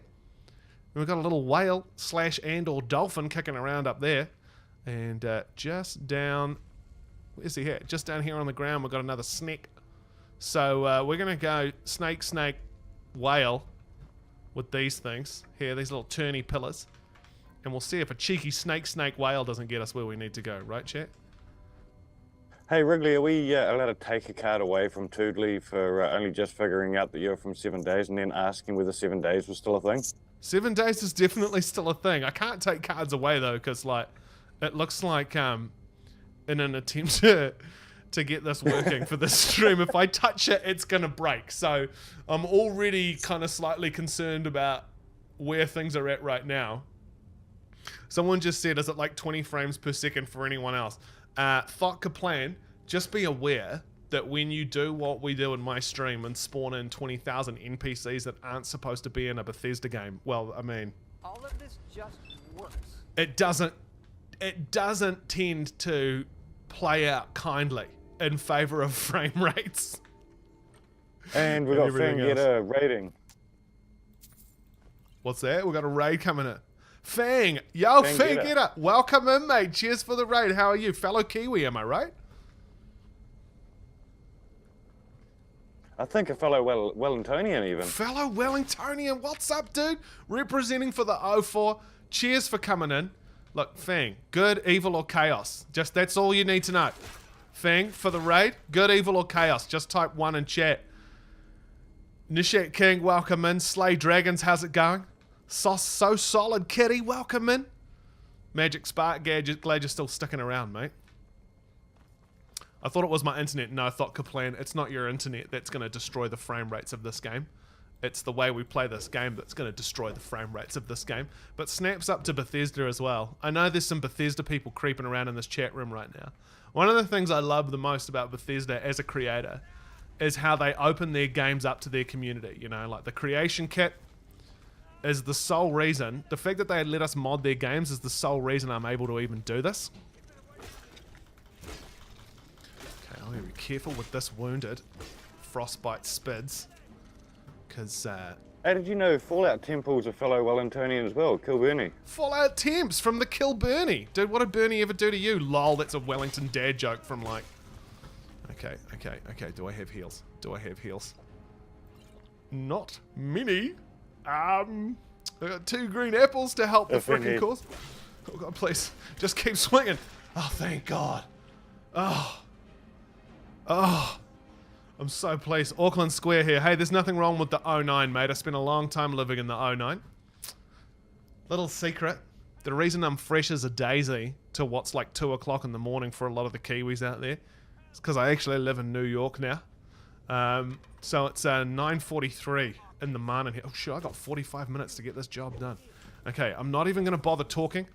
We've got a little whale /or dolphin kicking around up there, and just down. Where's he here? Just down here on the ground, we've got another snake. So we're going to go snake, whale with these things. Here, these little turny pillars. And we'll see if a cheeky snake, whale doesn't get us where we need to go. Right, chat? Hey, Wrigley, are we allowed to take a card away from Toodley for only just figuring out that you're from 7 days and then asking whether 7 days was still a thing? 7 days is definitely still a thing. I can't take cards away, though, because, like, it looks like... in an attempt to get this working for this stream, if I touch it, it's going to break. So I'm already kind of slightly concerned about where things are at right now. Someone just said, is it like 20 frames per second for anyone else? Thought Kaplan, just be aware that when you do what we do in my stream and spawn in 20,000 NPCs that aren't supposed to be in a Bethesda game, well, I mean... all of this just works. It doesn't tend to play out kindly in favor of frame rates. And we've got Fang get a rating. What's that? We've got a raid coming in. Fang! Yo, Fang get up! Welcome in, mate. Cheers for the raid. How are you? Fellow Kiwi, am I right? I think a fellow Wellingtonian even. Fellow Wellingtonian, what's up, dude? Representing for the 04. Cheers for coming in. Look, Fang, good, evil, or chaos. Just that's all you need to know. Fang, for the raid, good, evil, or chaos. Just type 1 in chat. Nishat King, welcome in. Slay Dragons, how's it going? Sauce So Solid Kitty, welcome in. Magic Spark Gadget, glad you're still sticking around, mate. I thought it was my internet. No, I thought Kaplan, it's not your internet that's going to destroy the frame rates of this game. It's the way we play this game that's going to destroy the frame rates of this game. But snaps up to Bethesda as well. I know there's some Bethesda people creeping around in this chat room right now. One of the things I love the most about Bethesda as a creator is how they open their games up to their community. You know, like the creation kit is the sole reason. The fact that they let us mod their games is the sole reason I'm able to even do this. Okay, I'm going to be careful with this wounded frostbite spids. Because, How did you know Fallout Temple's a fellow Wellingtonian as well? Kill Bernie. Fallout Temps from the Kill Bernie. Dude, what did Bernie ever do to you? Lol, that's a Wellington dad joke from like... Okay. Do I have heals? Not many. I got 2 green apples to help the freaking cause. Oh God, please. Just keep swinging. Oh, thank God. Oh. I'm so pleased. Auckland Square here. Hey, there's nothing wrong with the 09, mate. I spent a long time living in the 09. Little secret. The reason I'm fresh as a daisy to what's like 2 o'clock in the morning for a lot of the Kiwis out there is because I actually live in New York now. So it's 9:43 in the morning here. Oh shit, I got 45 minutes to get this job done. Okay, I'm not even going to bother talking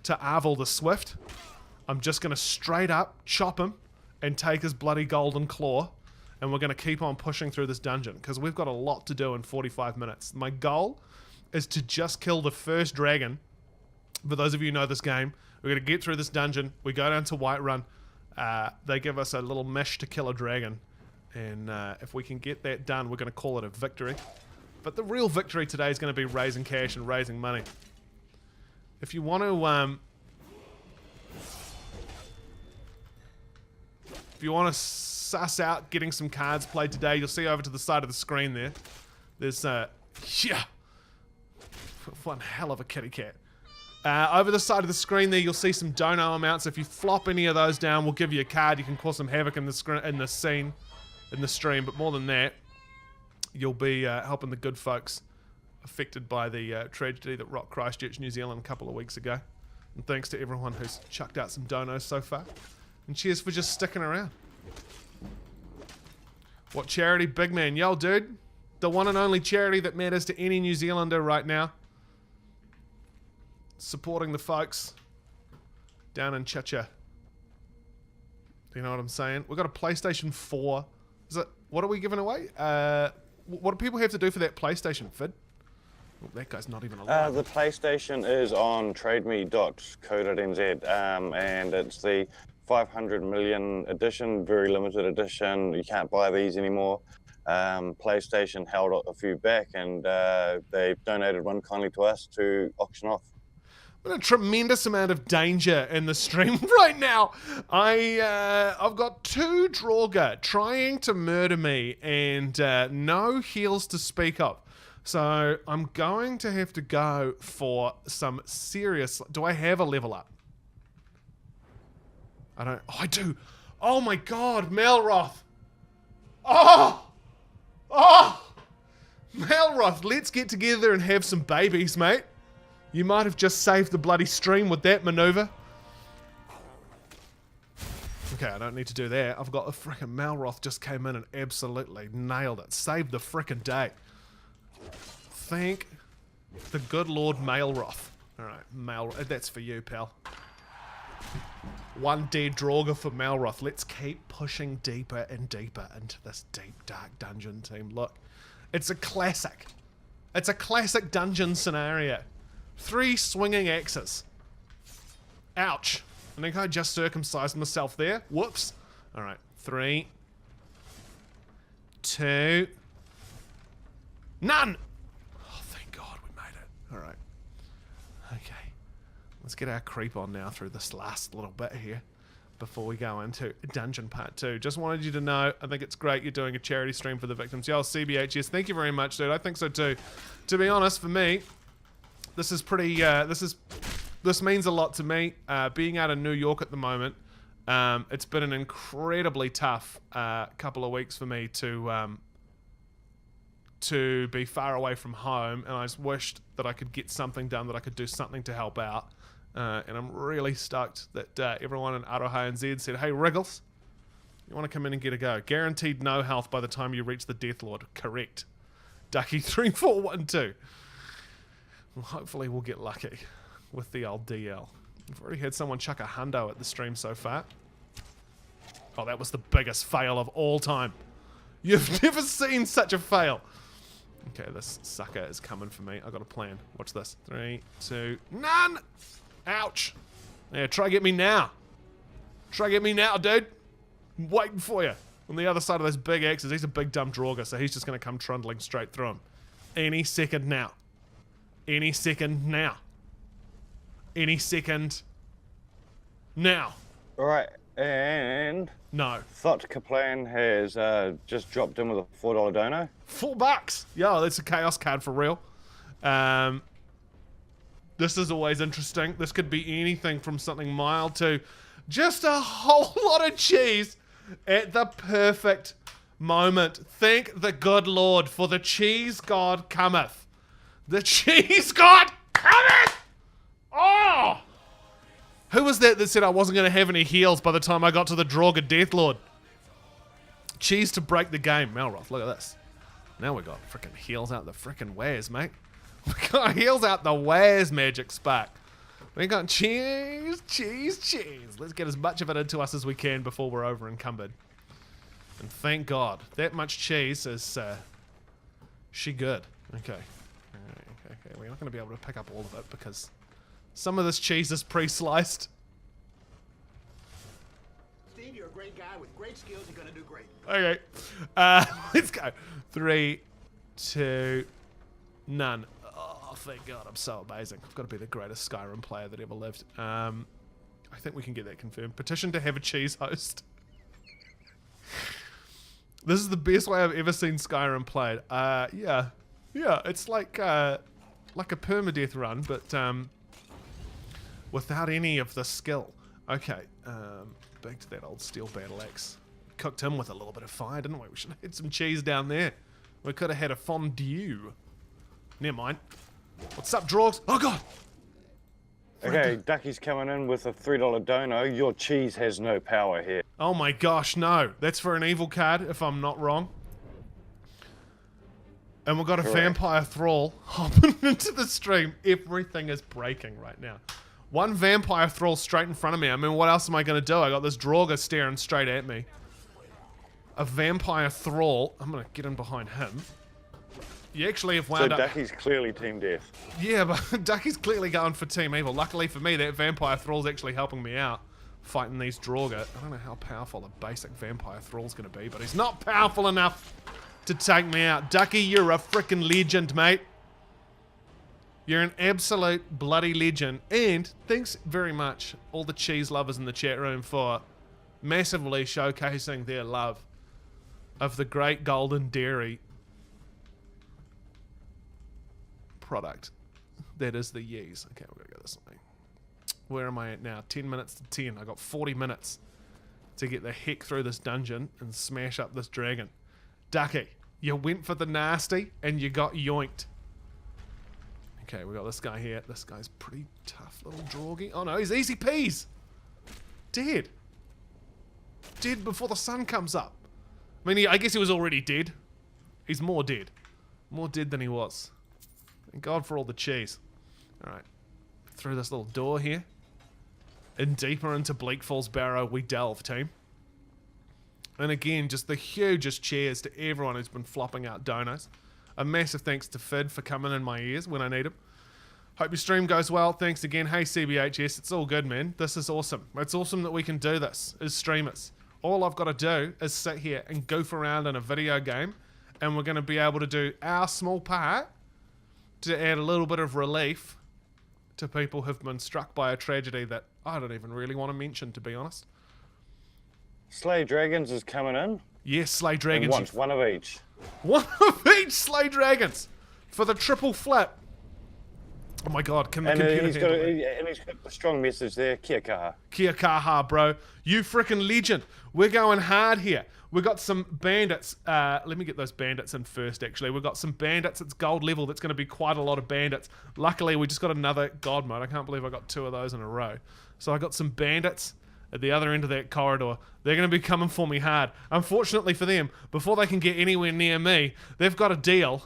to Arvel the Swift. I'm just going to straight up chop him and take his bloody golden claw, and we're going to keep on pushing through this dungeon because we've got a lot to do in 45 minutes. My goal is to just kill the first dragon. For those of you who know this game, we're going to get through this dungeon. We go down to Whiterun. They give us a little mesh to kill a dragon. And if we can get that done, we're going to call it a victory. But the real victory today is going to be raising cash and raising money. If you want to... if you want to suss out getting some cards played today, you'll see over to the side of the screen there. There's, yeah, one hell of a kitty cat. Over the side of the screen there, you'll see some dono amounts. If you flop any of those down, we'll give you a card. You can cause some havoc in the scene, in the stream. But more than that, you'll be helping the good folks affected by the tragedy that rocked Christchurch, New Zealand a couple of weeks ago. And thanks to everyone who's chucked out some donos so far. And cheers for just sticking around. What charity? Big man. Yo, dude. The one and only charity that matters to any New Zealander right now. Supporting the folks down in Chicha. You know what I'm saying? We've got a PlayStation 4. Is it? What are we giving away? What do people have to do for that PlayStation, Fid? Oh, that guy's not even alive. The PlayStation is on trademe.co.nz, and it's the 500 million edition, very limited edition. You can't buy these anymore. PlayStation held a few back, and they've donated one kindly to us to auction off. A tremendous amount of danger in the stream right now. I've got 2 Draugr trying to murder me and no heals to speak of. So I'm going to have to go for some serious... Do I have a level up? I don't... Oh, I do. Oh my god, Malroth. Oh! Oh! Malroth, let's get together and have some babies, mate. You might have just saved the bloody stream with that maneuver. Okay, I don't need to do that. I've got a frickin' Malroth just came in and absolutely nailed it. Saved the frickin' day. Thank the good Lord Malroth. Alright, that's for you, pal. 1 dead Draugr for Malroth. Let's keep pushing deeper and deeper into this deep, dark dungeon, team. Look, it's a classic. It's a classic dungeon scenario. 3 swinging axes. Ouch. I think I just circumcised myself there. Whoops. Alright. 3. 2. None! Oh, thank God we made it. Alright. Okay. Let's get our creep on now through this last little bit here before we go into Dungeon Part 2. Just wanted you to know, I think it's great you're doing a charity stream for the victims. Yo, CBHS, thank you very much, dude. I think so too. To be honest, for me, this is pretty, this means a lot to me. Being out in New York at the moment, it's been an incredibly tough couple of weeks for me to be far away from home, and I just wished that I could get something done, that I could do something to help out. And I'm really stoked that everyone in Aroha For NZ said, hey, Wriggles, you want to come in and get a go? Guaranteed no health by the time you reach the Death Lord. Correct. Ducky3412. Well, hopefully we'll get lucky with the old DL. We've already had someone chuck a hundo at the stream so far. Oh, that was the biggest fail of all time. You've never seen such a fail. Okay, this sucker is coming for me. I've got a plan. Watch this. 3, 2, none! Ouch! Yeah, try get me now. Try get me now, dude. I'm waiting for you. On the other side of those big axes, he's a big dumb Draugr, so he's just going to come trundling straight through him. Any second now. Any second now. Any second now. Alright, and... No. Thought Kaplan has just dropped in with a $4 dono. $4? Yo, that's a chaos card for real. This is always interesting. This could be anything from something mild to just a whole lot of cheese at the perfect moment. Thank the good Lord, for the cheese god cometh. The cheese god coming! Oh! Who was that said I wasn't going to have any heals by the time I got to the Draugr Deathlord? Cheese to break the game. Melroth, look at this. Now we got freaking heals out the freaking wares, mate. We got heals out the wares, Magic Spark. We got cheese. Let's get as much of it into us as we can before we're over encumbered. And thank God, that much cheese is, she good. Okay. Okay. We're not going to be able to pick up all of it because some of this cheese is pre-sliced. Steve, you're a great guy with great skills. You're gonna do great. Okay. Let's go. 3, 2, none. Oh, thank God. I'm so amazing. I've got to be the greatest Skyrim player that ever lived. I think we can get that confirmed. Petition to have a cheese host. This is the best way I've ever seen Skyrim played. Yeah. It's like a permadeath run, but without any of the skill. Okay. Back to that old steel battle axe. Cooked him with a little bit of fire, didn't we? We should have had some cheese down there. We could have had a fondue. Never mind. What's up, Draws? Oh, God! Okay, Ducky's coming in with a $3 dono. Your cheese has no power here. Oh my gosh, no. That's for an evil card, if I'm not wrong. And we've got a vampire thrall hopping into the stream. Everything is breaking right now. One vampire thrall straight in front of me. I mean, what else am I going to do? I got this Draugr staring straight at me. A vampire thrall. I'm going to get in behind him. You actually have wound so up... Ducky's clearly Team Death. Yeah, but Ducky's clearly going for Team Evil. Luckily for me, that vampire thrall's actually helping me out. Fighting these Draugr. I don't know how powerful a basic vampire thrall's going to be, but he's not powerful enough to take me out. Ducky, you're a freaking legend, mate. You're an absolute bloody legend. And thanks very much, all the cheese lovers in the chat room, for massively showcasing their love of the great Golden Dairy product that is the Yeez. Okay, we're gonna go this way. Where am I at now? 10 minutes to 10. I got 40 minutes to get the heck through this dungeon and smash up this dragon. Ducky, you went for the nasty and you got yoinked. Okay, we got this guy here. This guy's pretty tough little droggy. Oh no, he's easy peas. Dead. Dead before the sun comes up. I mean, I guess he was already dead. He's more dead. More dead than he was. Thank God for all the cheese. Alright. Through this little door here. And deeper into Bleak Falls Barrow we delve, team. And again, just the hugest cheers to everyone who's been flopping out donos. A massive thanks to Fid for coming in my ears when I need him. Hope your stream goes well. Thanks again. Hey, CBHS. It's all good, man. This is awesome. It's awesome that we can do this as streamers. All I've got to do is sit here and goof around in a video game, and we're going to be able to do our small part to add a little bit of relief to people who've been struck by a tragedy that I don't even really want to mention, to be honest. Slay Dragons is coming in. Yes, Slay Dragons. And wants one of each. One of each Slay Dragons for the triple flip. Oh my God, can the computer he's handle got it? and he's got a strong message there. Kia kaha. Kia kaha, bro. You freaking legend. We're going hard here. We've got some bandits. Let me get those bandits in first, actually. We've got some bandits. It's gold level. That's going to be quite a lot of bandits. Luckily, we just got another God mode. I can't believe I got 2 of those in a row. So I got some bandits at the other end of that corridor. They're going to be coming for me hard. Unfortunately for them, before they can get anywhere near me, they've got a deal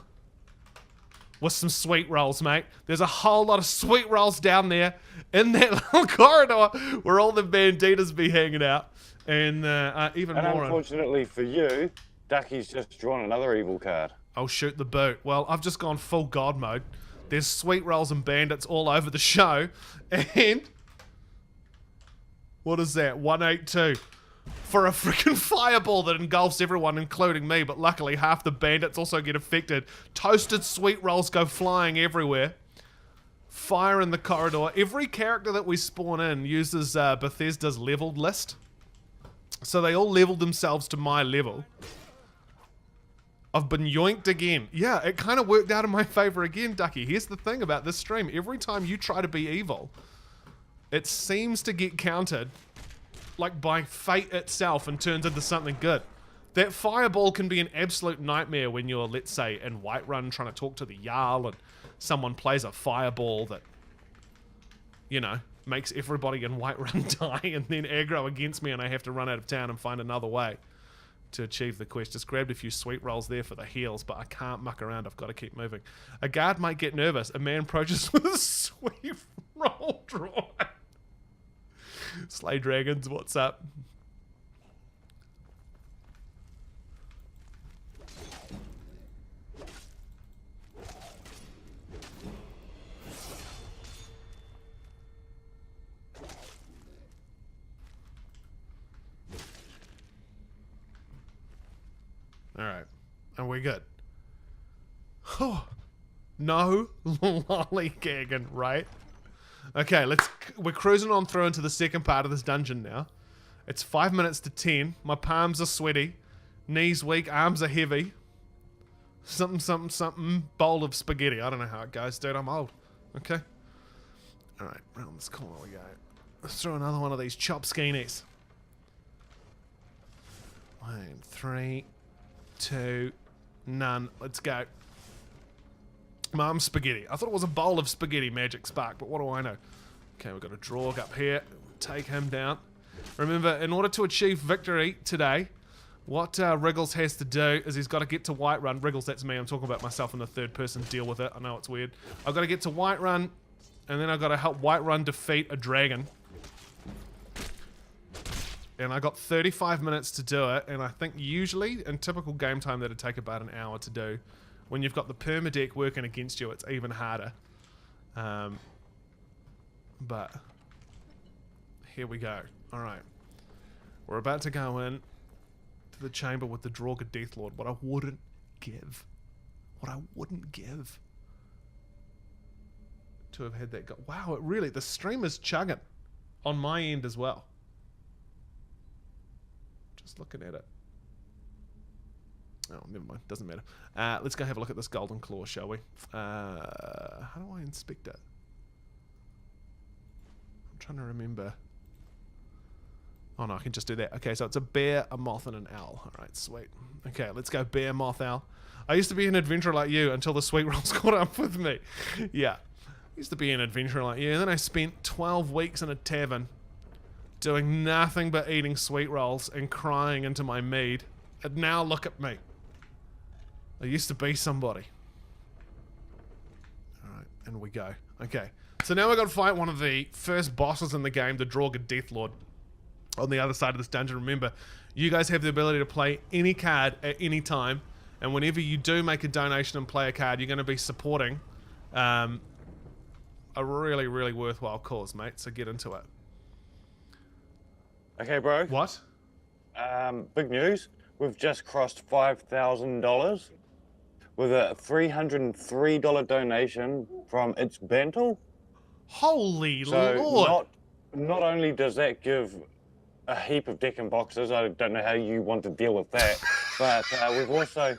with some sweet rolls, mate. There's a whole lot of sweet rolls down there in that little corridor where all the banditas be hanging out. And even more. Unfortunately for you, Ducky's just drawn another evil card. I'll shoot the boot. Well, I've just gone full God mode. There's sweet rolls and bandits all over the show. And what is that? 182. For a freaking fireball that engulfs everyone, including me, but luckily half the bandits also get affected. Toasted sweet rolls go flying everywhere. Fire in the corridor. Every character that we spawn in uses Bethesda's leveled list. So they all leveled themselves to my level. I've been yoinked again. Yeah, it kind of worked out in my favor again, Ducky. Here's the thing about this stream. Every time you try to be evil, it seems to get countered like by fate itself and turns into something good. That fireball can be an absolute nightmare when you're, let's say, in Whiterun trying to talk to the Jarl and someone plays a fireball that, you know, makes everybody in Whiterun die and then aggro against me and I have to run out of town and find another way to achieve the quest. Just grabbed a few sweet rolls there for the heals, but I can't muck around. I've got to keep moving. A guard might get nervous. A man approaches with a sweet roll drawn. Slay dragons, what's up? Alright. And we're good. Oh, no lollygagging, right? Okay, we're cruising on through into the second part of this dungeon now. It's 5 minutes to 10. My palms are sweaty. Knees weak, arms are heavy. Something. Bowl of spaghetti. I don't know how it goes, dude. I'm old. Okay. Alright, round this corner we go. Let's throw another one of these chop skinis. 1, 3, 2, none. Let's go. Mum's spaghetti. I thought it was a bowl of spaghetti, Magic Spark, but what do I know? Okay, we've got a Draug up here. Take him down. Remember, in order to achieve victory today, what Wriggles has to do is he's got to get to Whiterun. Wriggles, that's me. I'm talking about myself in the third person. Deal with it. I know it's weird. I've got to get to Whiterun, and then I've got to help Whiterun defeat a dragon. And I got 35 minutes to do it, and I think usually, in typical game time, that'd take about an hour to do. When you've got the permadeck working against you, it's even harder. But here we go. Alright. We're about to go in to the chamber with the Draug of Deathlord. What I wouldn't give to have had that go. Wow, it really, the stream is chugging on my end as well. Just looking at it. Oh, never mind. Doesn't matter. Let's go have a look at this golden claw, shall we? How do I inspect it? I'm trying to remember. Oh no, I can just do that. Okay, so it's a bear, a moth, and an owl. Alright, sweet. Okay, let's go bear, moth, owl. I used to be an adventurer like you until the sweet rolls caught up with me. Yeah. I used to be an adventurer like you, and then I spent 12 weeks in a tavern doing nothing but eating sweet rolls and crying into my mead. And now look at me. I used to be somebody. Alright, and we go. Okay, so now we've got to fight one of the first bosses in the game, the Draug of Deathlord, on the other side of this dungeon. Remember, you guys have the ability to play any card at any time, and whenever you do make a donation and play a card, you're going to be supporting a really, really worthwhile cause, mate, so get into it. Okay, bro. What? Big news. We've just crossed $5,000 with a $303 donation from It's Bantle. Holy So Lord! not only does that give a heap of deck and boxes, I don't know how you want to deal with that, but we've also...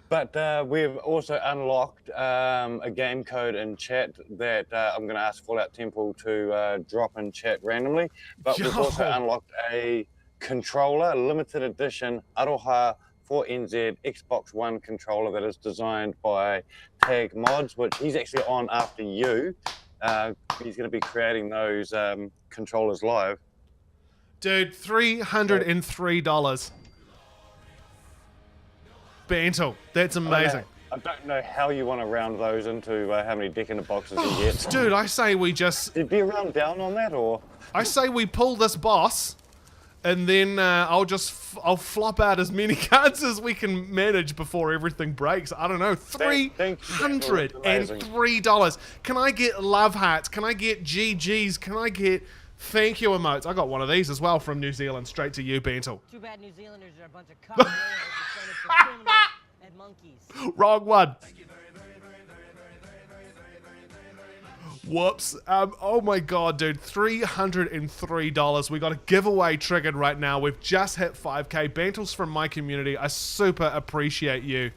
But we've also unlocked a game code in chat that I'm going to ask Fallout Temple to drop in chat randomly. But we've also unlocked a controller, limited edition Aroha For NZ Xbox One controller that is designed by Tag Mods, which he's actually on after you. He's going to be creating those controllers live. Dude, $303. Bantle, that's amazing. I don't know how you want to round those into how many deck in the boxes you get. Dude, I say we just... Did you round down on that, or...? I say we pull this boss, and then I'll flop out as many cards as we can manage before everything breaks. I don't know, $303. Can I get love hearts? Can I get GGs? Can I get thank you emotes? I got one of these as well from New Zealand, straight to you, Bantle. Too bad New Zealanders are a bunch of cockroaches and monkeys. Wrong one. Whoops. Oh my god, dude. $303. We got a giveaway triggered right now. We've just hit 5k. Bantles from my community. I super appreciate you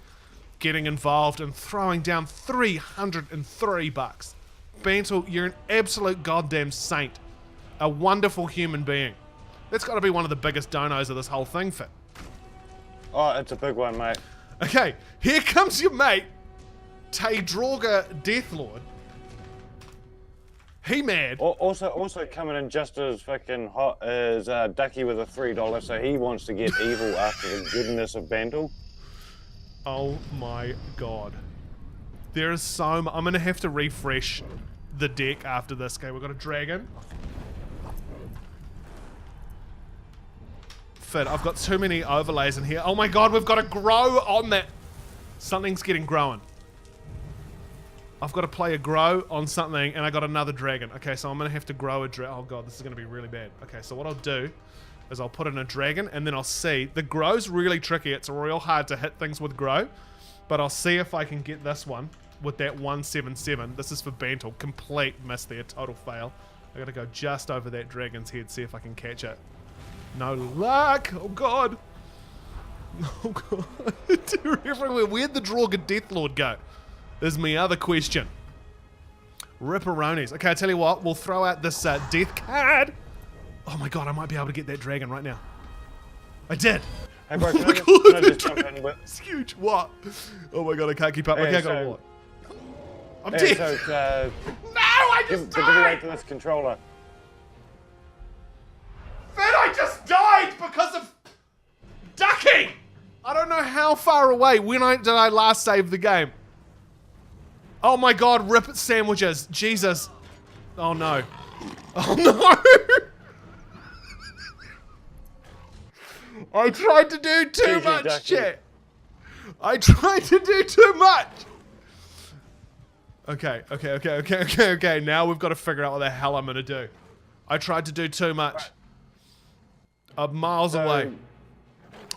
getting involved and throwing down $303. Bantle, you're an absolute goddamn saint. A wonderful human being. That's got to be one of the biggest donos of this whole thing, Fit. Oh, it's a big one, mate. Okay, here comes your mate Taydroga Deathlord. He mad. Also coming in just as fucking hot as Ducky with a $3, so he wants to get evil after the goodness of Bantle. Oh my god. There is so much. I'm gonna have to refresh the deck after this. Okay, we've got a dragon. Fit, I've got too many overlays in here. Oh my god, we've got to grow on that. Something's getting grown. I've got to play a grow on something, and I got another dragon. Okay, so I'm going to have to grow a dragon. Oh god, this is going to be really bad. Okay, so what I'll do is I'll put in a dragon, and then I'll see. The grow's really tricky. It's real hard to hit things with grow, but I'll see if I can get this one with that 177. This is for Bantle. Complete miss there. Total fail. I got to go just over that dragon's head, see if I can catch it. No luck. Oh god. Oh god. They're everywhere. Where'd the Droga Deathlord go? Is my other question. Ripperonis. Okay, I tell you what, we'll throw out this death card. Oh my god, I might be able to get that dragon right now. I did. Hey bro, Oh can my I god, just jump in with... it's huge. What? Oh my god, I can't keep up. Hey, Okay, I got so- a what? I'm Hey, dead. so, No, I just give away died. to this controller. Finn, I just died because of ducking. I don't know how far away. When did I last save the game? Oh my god, rip it sandwiches. Jesus. Oh no. Oh no. I tried to do too GG, much, Ducky. chat. I tried to do too much. Okay. Now we've got to figure out what the hell I'm going to do. I tried to do too much. I'm miles away.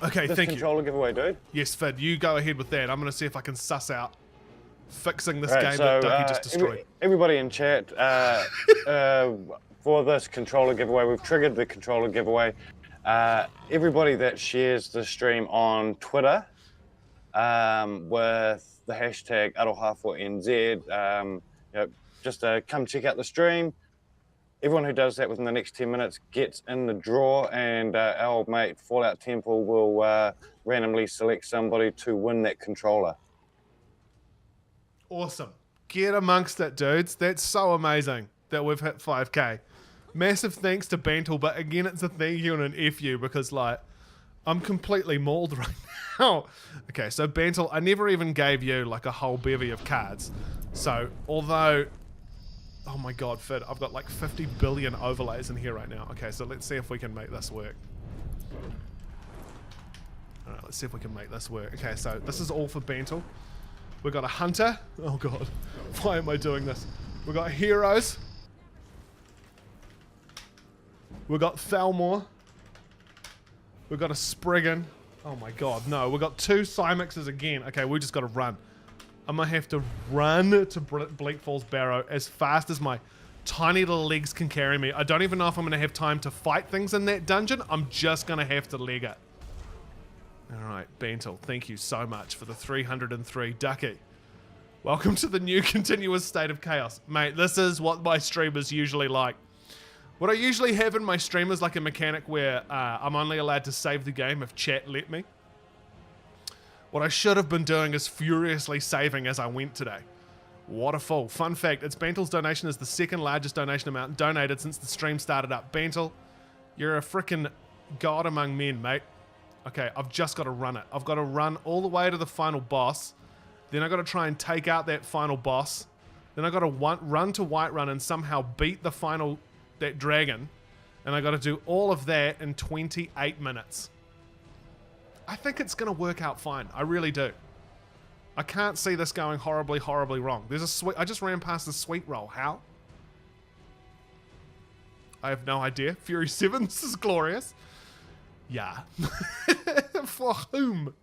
Okay, This thank you. controller giveaway, dude. Yes, Fid, you go ahead with that. I'm going to see if I can suss out fixing this Right, game so, that Ducky just destroyed. everybody in chat, for this controller giveaway, we've triggered the controller giveaway. Everybody that shares the stream on Twitter with the hashtag Aroha For NZ, just come check out the stream. Everyone who does that within the next 10 minutes gets in the draw, and our old mate Fallout Temple will randomly select somebody to win that controller. Awesome. Get amongst it, dudes. That's so amazing that we've hit 5k. Massive thanks to Bantle, but again, it's a thank you and an F you because, like, I'm completely mauled right now. Okay, so Bantle, I never even gave you, like, a whole bevy of cards. So, although... Oh my god, Fid, I've got like 50 billion overlays in here right now. Okay, so let's see if we can make this work. Alright, let's see if we can make this work. Okay, so this is all for Bantle. We've got a hunter. Oh god, why am I doing this? We've got heroes. We've got Thalmor. We've got a Spriggan. Oh my god, no. We've got two Cymexes again. Okay, we just got to run. I'm going to have to run to Bleak Falls Barrow as fast as my tiny little legs can carry me. I don't even know if I'm going to have time to fight things in that dungeon. I'm just going to have to leg it. Alright, Bantle, thank you so much for the 303 Ducky. Welcome to the new continuous state of chaos. Mate, this is what my stream is usually like. What I usually have in my stream is like a mechanic where I'm only allowed to save the game if chat let me. What I should have been doing is furiously saving as I went today. What a fool. Fun fact, it's Bantle's donation is the second largest donation amount donated since the stream started up. Bantle, you're a frickin' god among men, mate. Okay, I've just got to run it. I've got to run all the way to the final boss. Then I've got to try and take out that final boss. Then I've got to run to Whiterun and somehow beat that dragon. And I've got to do all of that in 28 minutes. I think it's going to work out fine. I really do. I can't see this going horribly, horribly wrong. There's a sweet... I just ran past the sweet roll. How? I have no idea. Fury 7, this is glorious. Yeah. For whom?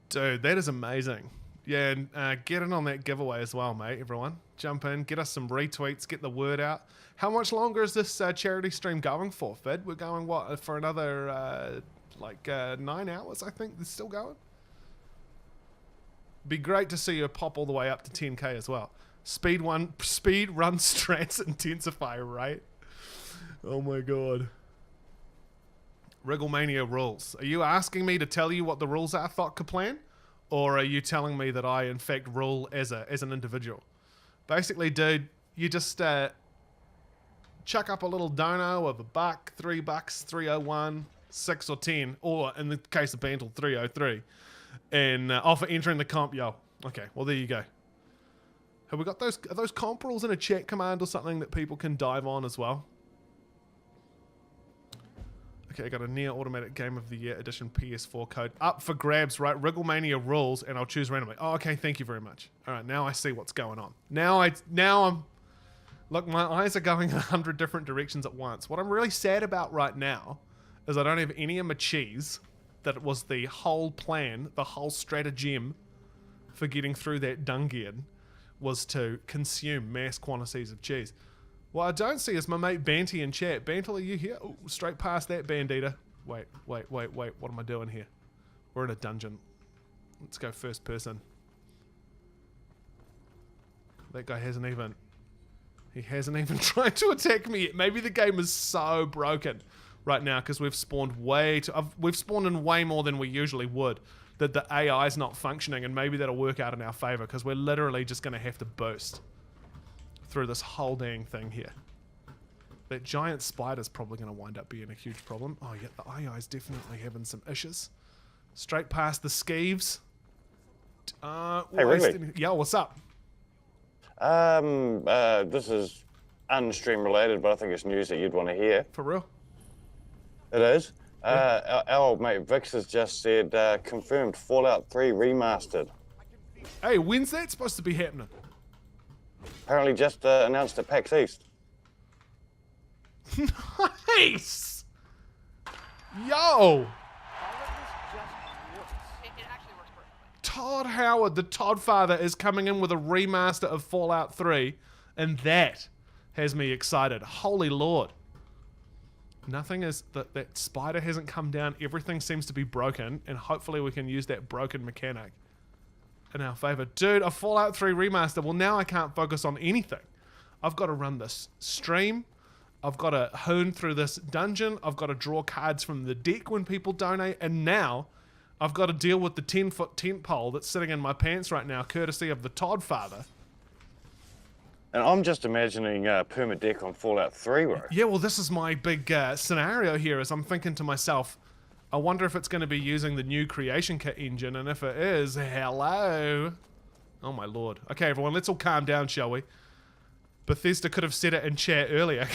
Dude, that is amazing. Yeah, and get in on that giveaway as well, mate, everyone. Jump in, get us some retweets, get the word out. How much longer is this charity stream going for, Fid? We're going, what, for another, 9 hours, I think? It's still going? Be great to see you pop all the way up to 10k as well. Speed run strats intensify, right? Oh my god. Wrigglemania rules. Are you asking me to tell you what the rules are, Thought Kaplan? Or are you telling me that I, in fact, rule as an individual? Basically, dude, you just chuck up a little dono of $1, $3, 301, 6 or 10, or in the case of Bantle, 303, and for entering the comp, yo. Okay, well, there you go. Have we got those? Are those comp rules in a chat command or something that people can dive on as well? Okay, I got a Near Automatic Game of the Year edition PS4 code up for grabs, right? Wrigglemania rules, and I'll choose randomly. Oh, okay, thank you very much. All right, now I see what's going on. Now I'm... Look, my eyes are going in 100 different directions at once. What I'm really sad about right now is I don't have any of my cheese. That was the whole plan, the whole stratagem for getting through that dungeon was to consume mass quantities of cheese. What I don't see is my mate Banty in chat. Bantle, are you here? Oh, straight past that bandita. Wait. What am I doing here? We're in a dungeon. Let's go first person. That guy hasn't even... He hasn't even tried to attack me yet. Maybe the game is so broken right now because we've spawned we've spawned in way more than we usually would. That the AI is not functioning, and maybe that'll work out in our favor because we're literally just going to have to boost through this whole dang thing here. That giant spider's probably going to wind up being a huge problem. Oh yeah, the AI is definitely having some issues. Straight past the skeeves. Hey, Wrigley. Yeah, what's up? This is unstream related, but I think it's news that you'd want to hear. For real? It is. Our old mate Vix has just said, confirmed Fallout 3 remastered. Hey, when's that supposed to be happening? Apparently just announced at PAX East. Nice! Yo! Todd Howard, the Todd father, is coming in with a remaster of Fallout 3, and that has me excited. Holy Lord. Nothing is... That spider hasn't come down. Everything seems to be broken, and hopefully we can use that broken mechanic in our favor. Dude, a Fallout 3 remaster. Well, now I can't focus on anything. I've got to run this stream. I've got to hone through this dungeon. I've got to draw cards from the deck when people donate, and now... I've got to deal with the 10-foot tent pole that's sitting in my pants right now, courtesy of the Todd father. And I'm just imagining Permadeck on Fallout 3, bro. Yeah, well, this is my big scenario here, is I'm thinking to myself, I wonder if it's going to be using the new Creation Kit engine, and if it is, hello. Oh, my lord. Okay, everyone, let's all calm down, shall we? Bethesda could have said it in chat earlier.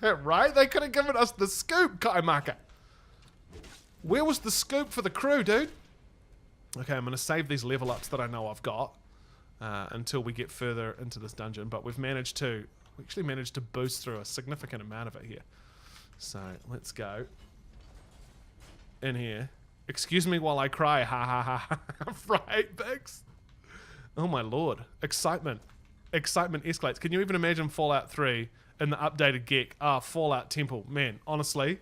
Right? They could have given us the scoop, Kaimaka. Where was the scoop for the crew, dude? Okay, I'm going to save these level ups that I know I've got until we get further into this dungeon. But we actually managed to boost through a significant amount of it here. So let's go in here. Excuse me while I cry. Ha ha ha ha. Right, Bix? Oh my lord. Excitement. Excitement escalates. Can you even imagine Fallout 3 in the updated GEC? Fallout Temple. Man, honestly.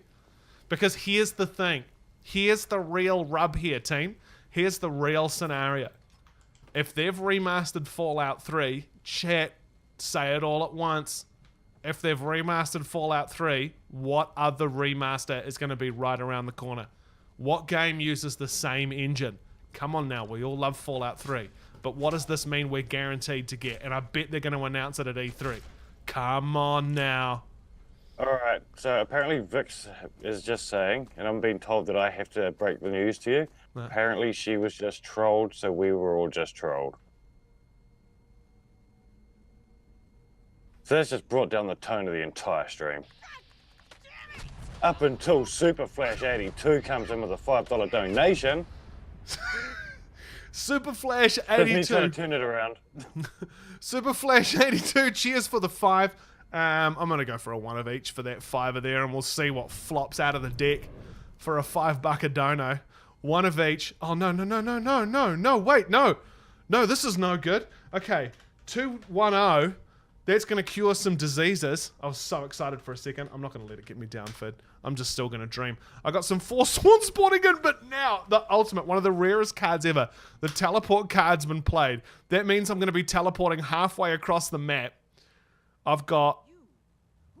Because here's the thing. Here's the real rub here, team. Here's the real scenario. If they've remastered Fallout 3, chat, say it all at once. If they've remastered Fallout 3, what other remaster is going to be right around the corner? What game uses the same engine? Come on now, we all love Fallout 3. But what does this mean we're guaranteed to get? And I bet they're going to announce it at E3. Come on now. Alright, so apparently Vix is just saying, and I'm being told that I have to break the news to you. Apparently she was just trolled, so we were all just trolled. So that's just brought down the tone of the entire stream. Up until Super Flash 82 comes in with a $5 donation. Super Flash 82. Trying to turn it around. Super Flash 82, cheers for the 5. I'm going to go for a 1 of each for that 5 there, and we'll see what flops out of the deck for a $5 dono. 1 of each. Oh, no, wait, no. No, this is no good. Okay, 210. That's going to cure some diseases. I was so excited for a second. I'm not going to let it get me down, Fid. I'm just still going to dream. I got some Forsworn spawning in, but now, the ultimate, one of the rarest cards ever. The teleport card's been played. That means I'm going to be teleporting halfway across the map. I've got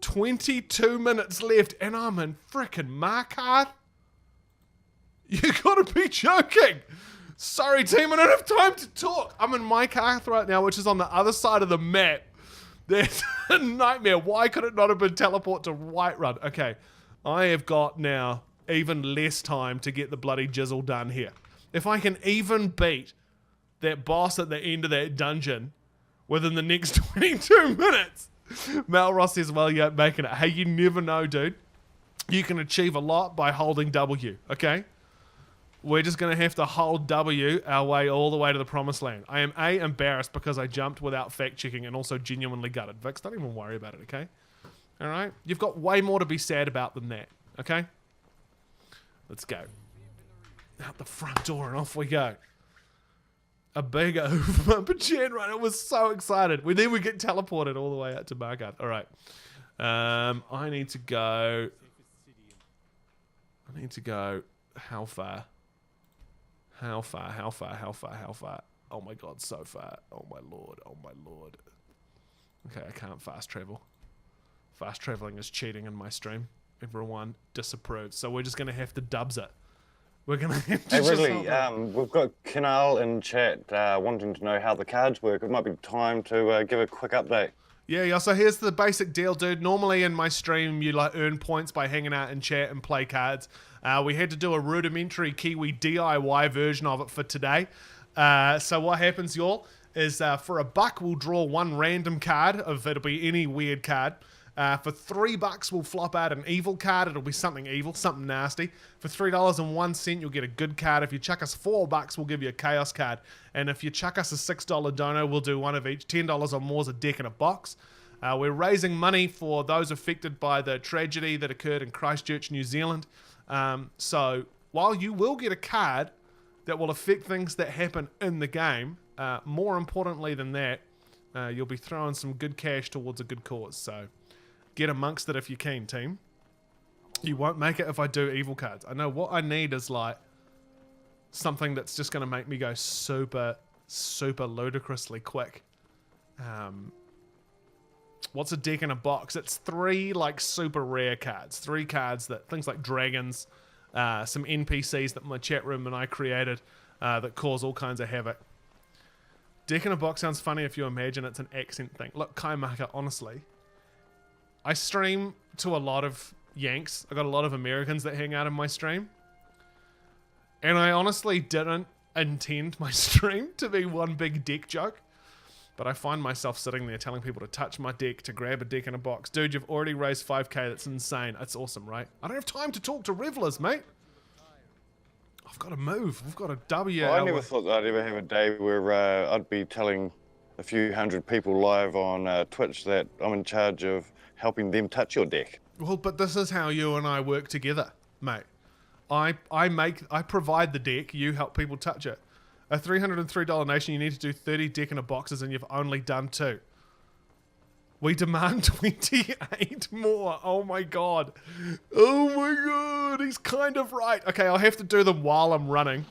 22 minutes left, and I'm in frickin' Markarth. You gotta be joking. Sorry, team, I don't have time to talk. I'm in my car right now, which is on the other side of the map. That's a nightmare. Why could it not have been teleport to Whiterun? Okay, I have got now even less time to get the bloody jizzle done here. If I can even beat that boss at the end of that dungeon within the next 22 minutes. Malross says, well, you ain't making it. Hey, you never know, dude. You can achieve a lot by holding W, okay? We're just going to have to hold W our way all the way to the promised land. I am A, embarrassed because I jumped without fact-checking and also genuinely gutted. Vix, don't even worry about it, okay? All right? You've got way more to be sad about than that, okay? Let's go. Out the front door and off we go. A big Papa right? I was so excited. Then we get teleported all the way out to Margard. All right. I need to go. How far? How far? Oh my god, so far. Oh my lord. Okay, I can't fast travel. Fast traveling is cheating in my stream. Everyone disapproves. So we're just going to have to dubs it. We're going to have to we've got Canal in chat wanting to know how the cards work. It might be time to give a quick update. Yeah, so here's the basic deal, dude. Normally in my stream, you earn points by hanging out in chat and play cards. We had to do a rudimentary Kiwi DIY version of it for today. So what happens, y'all, is for $1, we'll draw one random card. It'll be any weird card. For $3, we'll flop out an evil card. It'll be something evil, something nasty. For $3.01, you'll get a good card. If you chuck us $4, we'll give you a chaos card. And if you chuck us a $6 dono, we'll do one of each. $10 or more is a deck in a box. We're raising money for those affected by the tragedy that occurred in Christchurch, New Zealand. So while you will get a card that will affect things that happen in the game, more importantly than that, you'll be throwing some good cash towards a good cause. So get amongst it if you can, team. You won't make it if I do evil cards. I know what I need is something that's just going to make me go super, super ludicrously quick. What's a deck in a box? It's 3 super rare cards. 3 cards that things like dragons, some NPCs that my chat room and I created that cause all kinds of havoc. Deck in a box sounds funny if you imagine it's an accent thing. Look, Kaimaka, honestly, I stream to a lot of Yanks. I got a lot of Americans that hang out in my stream. And I honestly didn't intend my stream to be one big deck joke. But I find myself sitting there telling people to touch my deck, to grab a deck in a box. Dude, you've already raised 5k. That's insane. That's awesome, right? I don't have time to talk to revelers, mate. I've got to move. We've got a W. Well, I never thought that I'd ever have a day where I'd be telling a few hundred people live on Twitch that I'm in charge of helping them touch your deck. Well, but this is how you and I work together, mate. I provide the deck, you help people touch it. A $303 nation, you need to do 30 deck in a boxes and you've only done 2. We demand 28 more. Oh my god. Oh my god, he's kind of right. Okay, I'll have to do them while I'm running.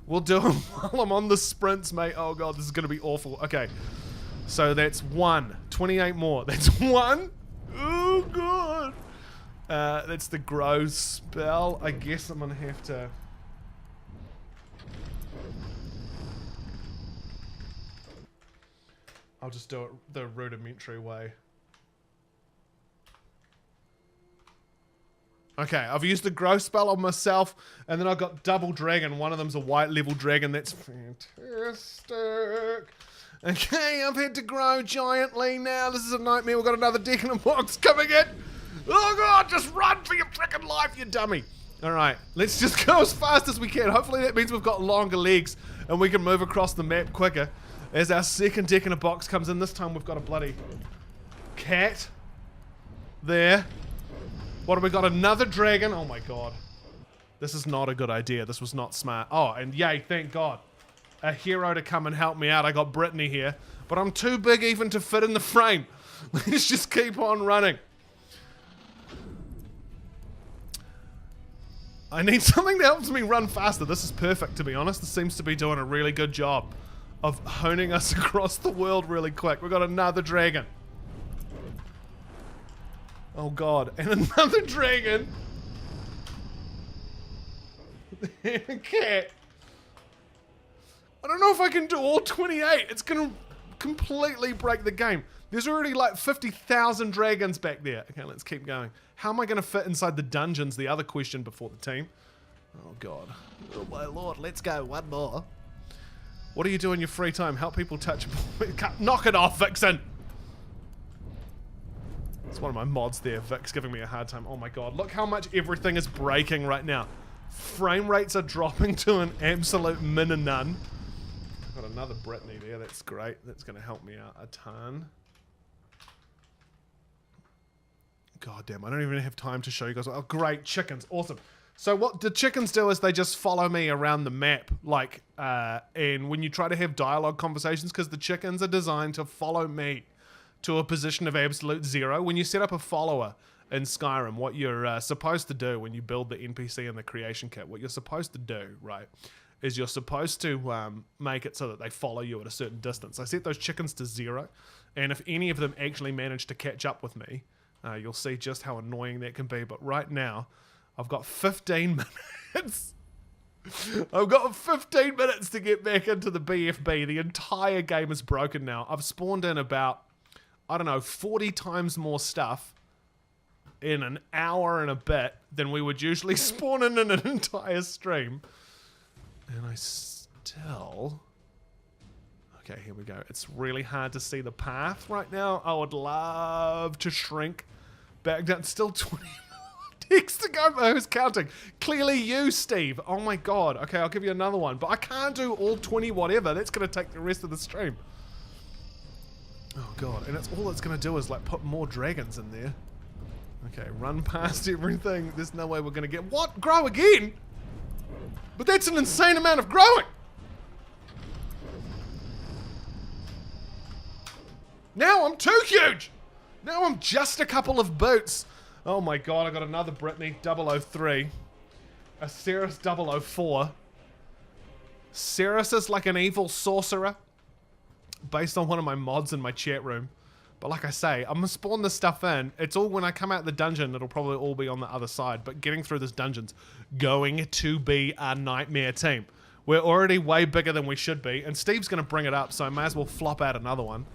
We'll do them while I'm on the sprints, mate. Oh god, this is going to be awful. Okay, so that's 1. 28 more. That's 1. Oh god. That's the grow spell. I guess I'm going to have to... I'll just do it the rudimentary way. Okay, I've used the grow spell on myself, and then I've got double dragon. One of them's a white level dragon. That's fantastic. Okay, I've had to grow giantly now. This is a nightmare. We've got another deck in a box coming in. Oh god, just run for your freaking life, you dummy. Alright, let's just go as fast as we can. Hopefully that means we've got longer legs and we can move across the map quicker. As our second deck in a box comes in, this time we've got a bloody cat there. What have we got? Another dragon. Oh my god. This is not a good idea. This was not smart. Oh, and yay, thank god. A hero to come and help me out. I got Brittany here, but I'm too big even to fit in the frame. Let's just keep on running. I need something that helps me run faster. This is perfect, to be honest. This seems to be doing a really good job of honing us across the world really quick. We've got another dragon. Oh god, and another dragon. And a cat. I don't know if I can do all 28. It's going to completely break the game. There's already like 50,000 dragons back there. Okay, let's keep going. How am I going to fit inside the dungeons? The other question before the team. Oh, God. Oh, my Lord. Let's go. One more. What do you do in your free time? Help people touch... Knock it off, Vixen! It's one of my mods there. Vic's giving me a hard time. Oh, my God. Look how much everything is breaking right now. Frame rates are dropping to an absolute min and none. Got another Brittany there. That's great. That's going to help me out a ton. God damn, I don't even have time to show you guys. Oh, great. Chickens. Awesome. So what the chickens do is they just follow me around the map. Like, and when you try to have dialogue conversations, because the chickens are designed to follow me to a position of absolute zero. When you set up a follower in Skyrim, what you're supposed to do when you build the NPC in the creation kit, what you're supposed to do, right, is you're supposed to make it so that they follow you at a certain distance. I set those chickens to 0, and if any of them actually manage to catch up with me, you'll see just how annoying that can be. But right now, I've got 15 minutes. I've got 15 minutes to get back into the BFB. The entire game is broken now. I've spawned in about, I don't know, 40 times more stuff in an hour and a bit than we would usually spawn in an entire stream. And I still... Okay, here we go. It's really hard to see the path right now. I would love to shrink back down. Still 20 ticks to go. Who's counting? Clearly you, Steve. Oh my God. Okay, I'll give you another one. But I can't do all 20 whatever. That's going to take the rest of the stream. Oh God. And all it's going to do is like put more dragons in there. Okay, run past everything. There's no way we're going to get... What? Grow again? But that's an insane amount of growing. Now I'm too huge. Now I'm just a couple of boots. Oh my God, I got another Brittany 003. A Ceres 004. Ceres is like an evil sorcerer based on one of my mods in my chat room. But like I say, I'm going to spawn this stuff in. It's all when I come out the dungeon, it'll probably all be on the other side. But getting through this dungeon's going to be a nightmare, team. We're already way bigger than we should be. And Steve's going to bring it up, so I may as well flop out another one.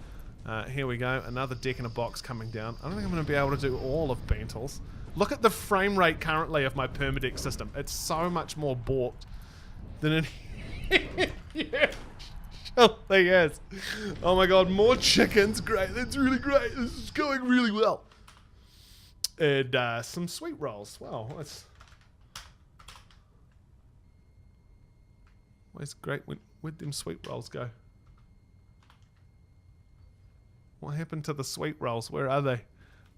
Here we go. Another deck in a box coming down. I don't think I'm going to be able to do all of Bantles. Look at the frame rate currently of my Permadeck system. It's so much more balked than it... Yeah. He is. Oh my God, more chickens. Great. That's really great. This is going really well. And some sweet rolls. Wow, that's... Where's great? Where'd them sweet rolls go? What happened to the sweet rolls? Where are they?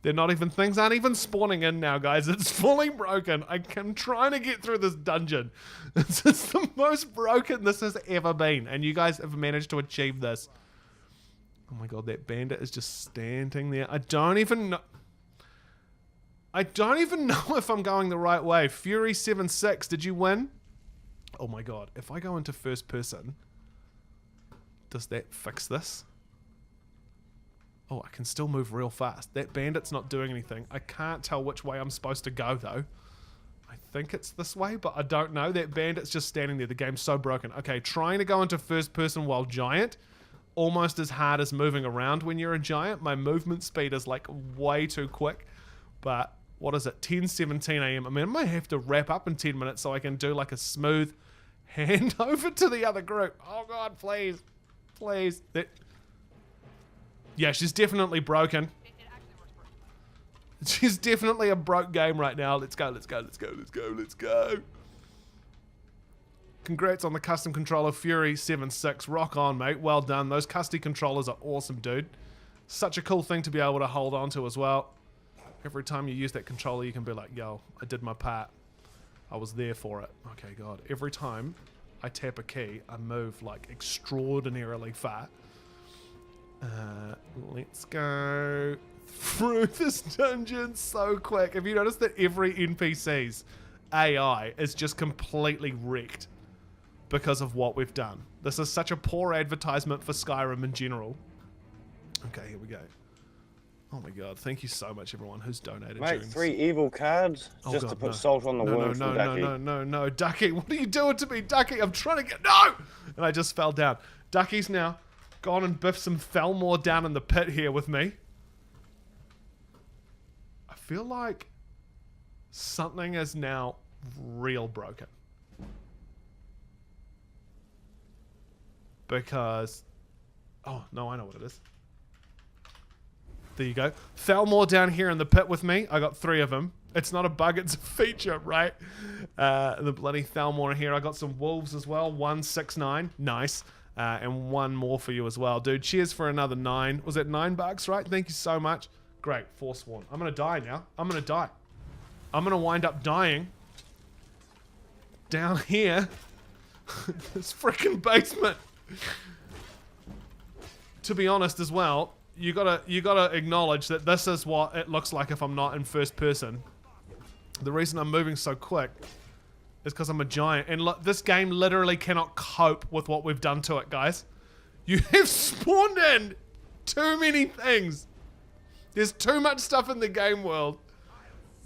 They're not even... Things aren't even spawning in now, guys. It's fully broken. I'm trying to get through this dungeon. This is the most broken this has ever been. And you guys have managed to achieve this. Oh my God, that bandit is just standing there. I don't even know... I don't even know if I'm going the right way. Fury 7-6, did you win? Oh my God, if I go into first person, does that fix this? Oh, I can still move real fast. That bandit's not doing anything. I can't tell which way I'm supposed to go, though. I think it's this way, but I don't know. That bandit's just standing there. The game's so broken. Okay, trying to go into first person while giant, almost as hard as moving around when you're a giant. My movement speed is, like, way too quick. But, what is it? 10:17 a.m. I mean, I might have to wrap up in 10 minutes so I can do, like, a smooth handover to the other group. Oh, God, please. Please. Yeah, she's definitely broken. She's definitely a broke game right now. Let's go, let's go, let's go, let's go, let's go. Congrats on the custom controller, Fury 7-6. Rock on, mate. Well done. Those custom controllers are awesome, dude. Such a cool thing to be able to hold on to as well. Every time you use that controller, you can be like, yo, I did my part. I was there for it. Okay, God. Every time I tap a key, I move, like, extraordinarily far. Let's go through this dungeon so quick. Have you noticed that every NPC's AI is just completely wrecked because of what we've done? This is such a poor advertisement for Skyrim in general. Okay, here we go. Oh my god, thank you so much everyone who's donated. Mate, during 3 evil cards Oh just god, to put no. salt on the wound from Ducky. No, Ducky, what are you doing to me, Ducky? I'm trying to get, no! And I just fell down. Ducky's now gone and biffed some Thelmore down in the pit here with me. I feel like something is now real broken. Because, oh no, I know what it is. There you go. Thelmore down here in the pit with me. I got 3 of them. It's not a bug, it's a feature, right? The bloody Thelmore here. I got some wolves as well. 169. Nice. And 1 more for you as well. Dude, cheers for another 9. Was it $9, right? Thank you so much. Great. Forsworn. I'm going to die now. I'm going to die. I'm going to wind up dying down here. This freaking basement. To be honest as well, you gotta acknowledge that this is what it looks like if I'm not in first person. The reason I'm moving so quick is because I'm a giant, and look, this game literally cannot cope with what we've done to it, guys. You have spawned in too many things. There's too much stuff in the game world.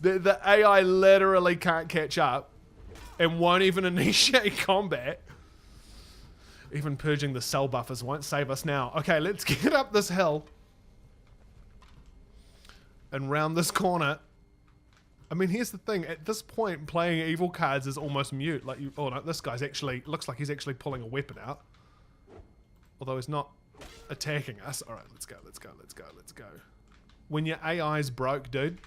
The AI literally can't catch up and won't even initiate combat. Even purging the cell buffers won't save us now. Okay, let's get up this hill and round this corner. I mean, here's the thing. At this point, playing evil cards is almost mute. Like, oh no, this guy's actually, looks like he's actually pulling a weapon out. Although he's not attacking us. All right, let's go, let's go, let's go, let's go. When your AI's broke, dude.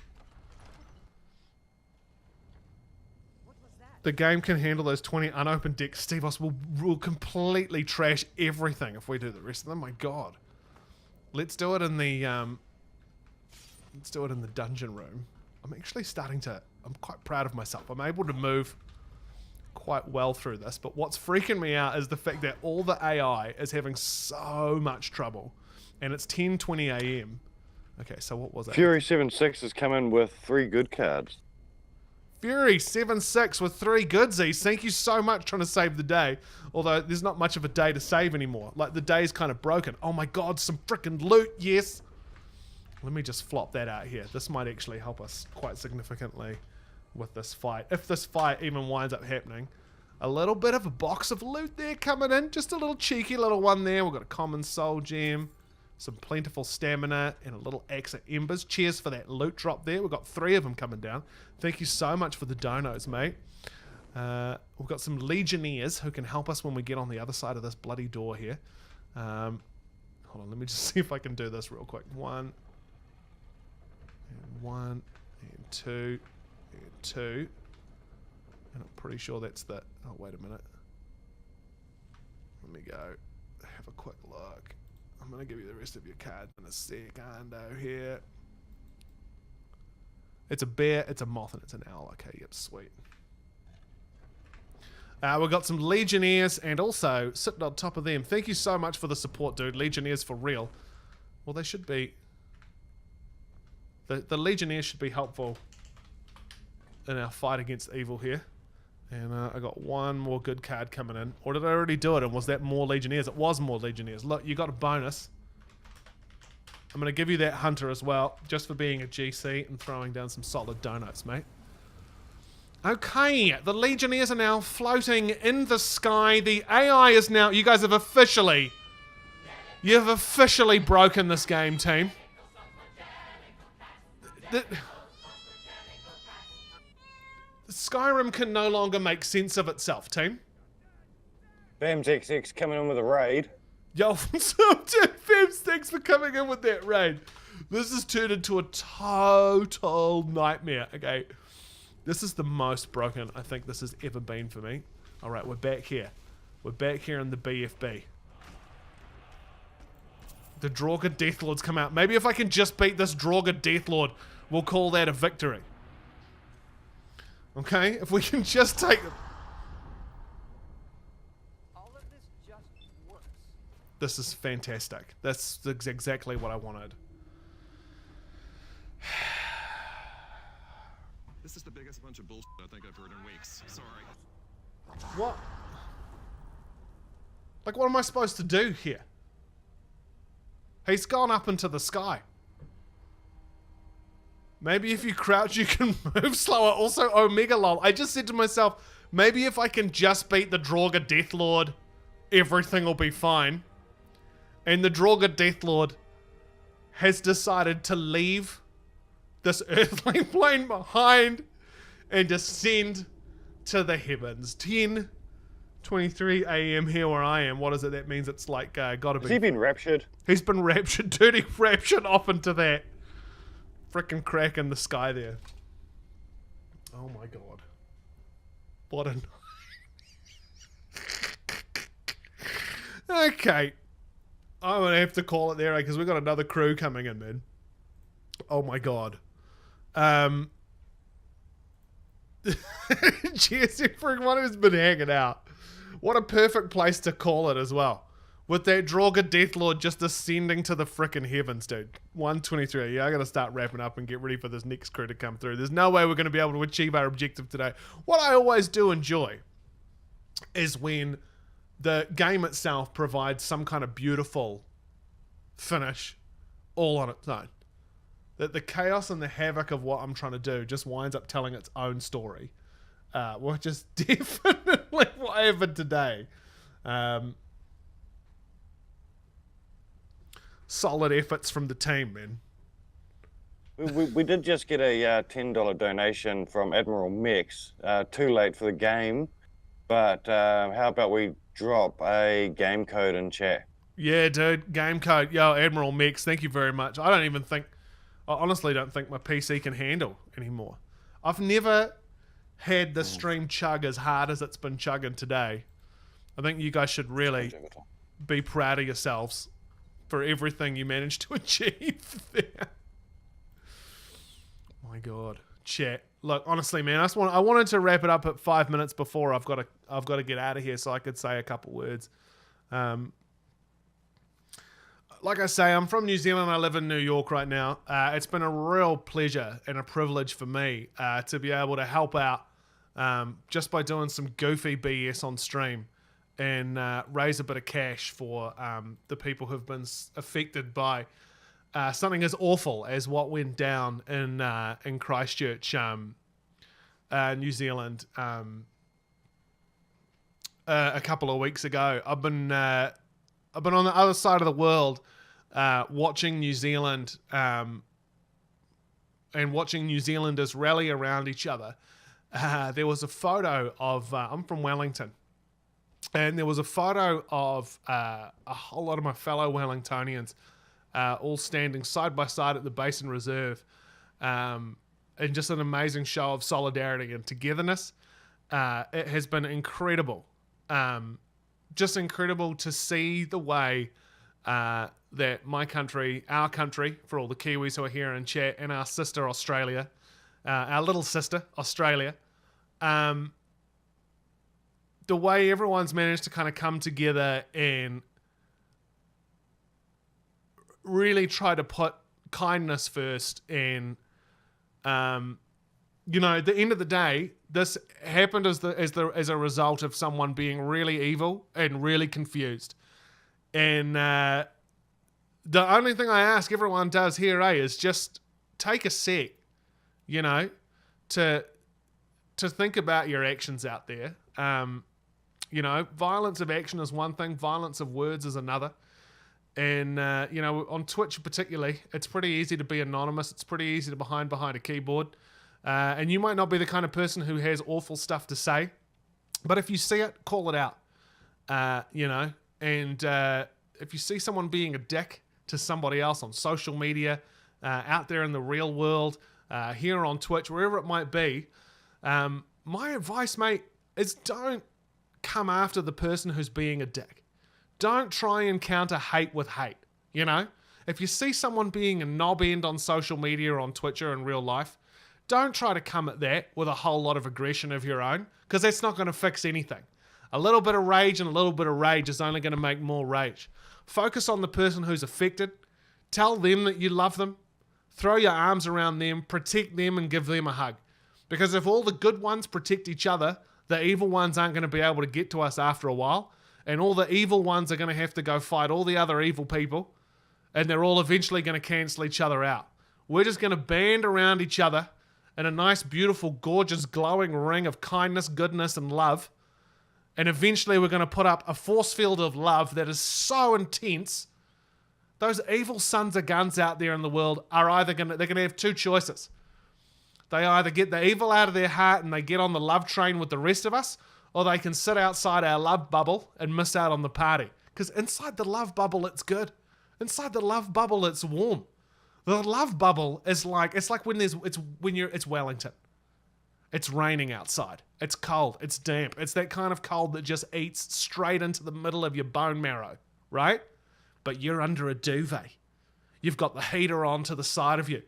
The game can handle those 20 unopened decks. Stevos will completely trash everything if we do the rest of them. My god. Let's do it in the dungeon room. I'm actually starting to, I'm quite proud of myself. I'm able to move quite well through this, but what's freaking me out is the fact that all the AI is having so much trouble, and it's 10:20 AM. Okay, so what was that? Fury 7-6 has come in with 3 good cards. Fury 7-6 with 3 goodsies. Thank you so much, trying to save the day. Although there's not much of a day to save anymore. Like, the day's kind of broken. Oh my god, some freaking loot, yes. Let me just flop that out here. This might actually help us quite significantly with this fight. If this fight even winds up happening. A little bit of a box of loot there coming in. Just a little cheeky little one there. We've got a common soul gem. Some plentiful stamina and a little axe of embers. Cheers for that loot drop there. We've got 3 of them coming down. Thank you so much for the donos, mate. We've got some legionnaires who can help us when we get on the other side of this bloody door here. Hold on, let me just see if I can do this real quick. 1 and 2 and 2. And I'm pretty sure that's the... Oh, wait a minute. Let me go have a quick look. I'm going to give you the rest of your cards in a secondo here. It's a bear, it's a moth, and it's an owl. Okay, yep, sweet. We've got some legionnaires, and also sitting on top of them. Thank you so much for the support, dude. Legionnaires for real. Well, they should be... The legionnaires should be helpful in our fight against evil here. And I got 1 more good card coming in. Or did I already do it? And was that more legionnaires? It was more legionnaires. Look, you got a bonus. I'm going to give you that hunter as well, just for being a GC and throwing down some solid donuts, mate. Okay, the legionnaires are now floating in the sky. The AI is now... You guys have officially... You've officially broken this game, team. Skyrim can no longer make sense of itself, team. Bam's XX coming in with a raid. Yo, thanks for coming in with that raid. This has turned into a total nightmare, okay? This is the most broken I think this has ever been for me. Alright, we're back here. We're back here in the BFB. The Draugr Deathlord's come out. Maybe if I can just beat this Draugr Deathlord, we'll call that a victory. Okay, if we can just take them. All of this just works. This is fantastic. That's exactly what I wanted. This is the biggest bunch of bullshit I think I've heard in weeks. Sorry. What? Like, what am I supposed to do here? He's gone up into the sky. Maybe if you crouch, you can move slower. Also, Omega lol. I just said to myself, maybe if I can just beat the Draugr Deathlord, everything will be fine. And the Draugr Deathlord has decided to leave this earthly plane behind and descend to the heavens. 10:23 a.m. here where I am. What is it? That means it's like gotta be. Has he been raptured? He's been raptured, dirty raptured off into that frickin' crack in the sky there. Oh my god. What a night. Okay. I'm gonna have to call it there because we've got another crew coming in, man. Oh my god. Cheers everyone who's been hanging out. What a perfect place to call it as well. With that Draugr Deathlord just ascending to the frickin' heavens, dude. 1:23. Yeah, I gotta start wrapping up and get ready for this next crew to come through. There's no way we're gonna be able to achieve our objective today. What I always do enjoy is when the game itself provides some kind of beautiful finish all on its own. That the chaos and the havoc of what I'm trying to do just winds up telling its own story. Which is definitely what happened today. Solid efforts from the team, man. We did just get a $10 donation from Admiral Mex. Too late for the game, but how about we drop a game code in chat? Yeah, dude, game code. Yo, Admiral Mex, thank you very much. I honestly don't think my PC can handle anymore. I've never had the stream chug as hard as it's been chugging today. I think you guys should really be proud of yourselves for everything you managed to achieve there. My god, chat. Look, honestly, man, I wanted to wrap it up at 5 minutes before I've got to get out of here so I could say a couple words. Like I say, I'm from New Zealand. I live in New York right now. It's been a real pleasure and a privilege for me to be able to help out just by doing some goofy BS on stream and raise a bit of cash for the people who've been affected by something as awful as what went down in Christchurch, New Zealand, a couple of weeks ago. I've been on the other side of the world watching New Zealand and watching New Zealanders rally around each other. There was a photo of I'm from Wellington. And there was a photo of a whole lot of my fellow Wellingtonians all standing side by side at the Basin Reserve, and just an amazing show of solidarity and togetherness. It has been incredible. Just incredible to see the way that my country, our country, for all the Kiwis who are here in chat, and our sister Australia, our little sister Australia, the way everyone's managed to kind of come together and really try to put kindness first. And, at the end of the day, this happened as a result of someone being really evil and really confused. And the only thing I ask everyone does here, is just take a sec, to think about your actions out there. Violence of action is one thing, violence of words is another. And, on Twitch particularly, it's pretty easy to be anonymous. It's pretty easy to hide behind a keyboard. And you might not be the kind of person who has awful stuff to say. But if you see it, call it out. And if you see someone being a dick to somebody else on social media, out there in the real world, here on Twitch, wherever it might be, my advice, mate, is don't come after the person who's being a dick. Don't try and counter hate with hate, If you see someone being a knob end on social media or on Twitch or in real life, don't try to come at that with a whole lot of aggression of your own, because that's not going to fix anything. A little bit of rage and a little bit of rage is only going to make more rage. Focus on the person who's affected. Tell them that you love them. Throw your arms around them, protect them, and give them a hug. Because if all the good ones protect each other, the evil ones aren't going to be able to get to us after a while. And all the evil ones are going to have to go fight all the other evil people. And they're all eventually going to cancel each other out. We're just going to band around each other in a nice, beautiful, gorgeous, glowing ring of kindness, goodness, and love. And eventually we're going to put up a force field of love that is so intense. Those evil sons of guns out there in the world are either they're going to have two choices. They either get the evil out of their heart and they get on the love train with the rest of us, or they can sit outside our love bubble and miss out on the party. Because inside the love bubble, it's good. Inside the love bubble, it's warm. The love bubble is like, it's Wellington. It's raining outside. It's cold. It's damp. It's that kind of cold that just eats straight into the middle of your bone marrow, right? But you're under a duvet. You've got the heater on to the side of you.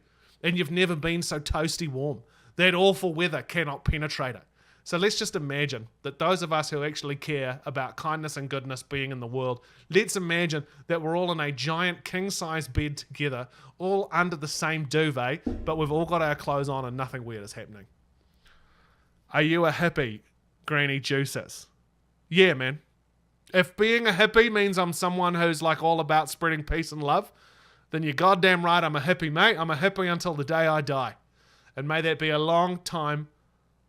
And you've never been so toasty warm. That awful weather cannot penetrate it. So let's just imagine that those of us who actually care about kindness and goodness being in the world, let's imagine that we're all in a giant king-size bed together, all under the same duvet, but we've all got our clothes on and nothing weird is happening. Are you a hippie, Granny Juices? Yeah, man. If being a hippie means I'm someone who's like all about spreading peace and love, then you're goddamn right I'm a hippie, mate. I'm a hippie until the day I die. And may that be a long time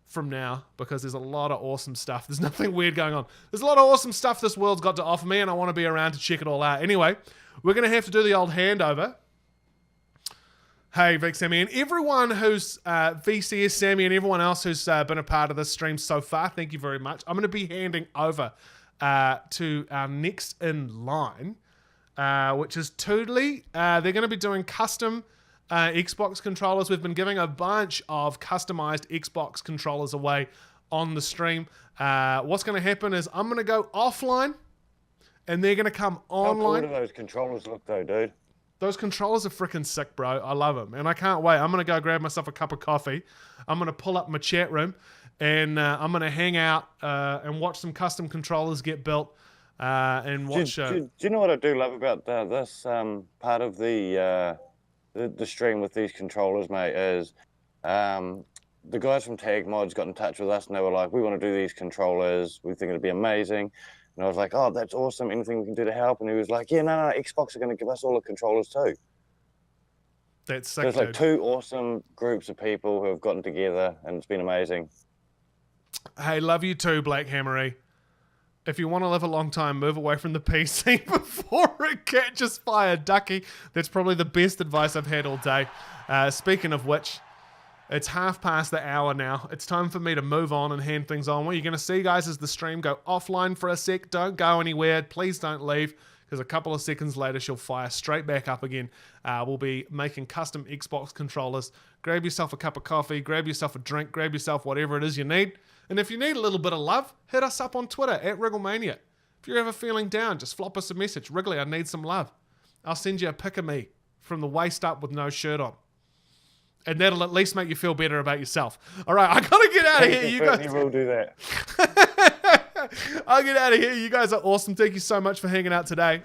from now, because there's a lot of awesome stuff. There's nothing weird going on. There's a lot of awesome stuff this world's got to offer me, and I want to be around to check it all out. Anyway, we're going to have to do the old handover. Hey, Vic, Sammy, and everyone who's VCS, Sammy, and everyone else who's been a part of this stream so far, thank you very much. I'm going to be handing over to our next in line, which is Toodly. They're going to be doing custom Xbox controllers. We've been giving a bunch of customized Xbox controllers away on the stream. What's going to happen is I'm going to go offline, and they're going to come online. How cool do those controllers look, though, dude? Those controllers are freaking sick, bro. I love them, and I can't wait. I'm going to go grab myself a cup of coffee. I'm going to pull up my chat room, and I'm going to hang out and watch some custom controllers get built and watch... Do you know what I do love about this part of the stream with these controllers, mate, is the guys from Tag Mods got in touch with us, and they were like, we want to do these controllers. We think it'd be amazing. And I was like, oh, that's awesome. Anything we can do to help? And he was like, yeah, no, Xbox are going to give us all the controllers too. That's sick, There's like dude. two awesome groups of people who have gotten together, and it's been amazing. Hey, love you too, Black Hammery. If you want to live a long time, move away from the PC before it catches fire, Ducky. That's probably the best advice I've had all day. Speaking of which, it's 1:30 the hour now. It's time for me to move on and hand things on. What you're going to see, guys, is the stream go offline for a sec. Don't go anywhere. Please don't leave, because a couple of seconds later, she'll fire straight back up again. We'll be making custom Xbox controllers. Grab yourself a cup of coffee, grab yourself a drink, grab yourself whatever it is you need. And if you need a little bit of love, hit us up on Twitter at Wrigglemania. If you're ever feeling down, just flop us a message. Wriggly, I need some love. I'll send you a pic of me from the waist up with no shirt on. And that'll at least make you feel better about yourself. All right, I gotta get out of here. You guys will do that. I'll get out of here. You guys are awesome. Thank you so much for hanging out today.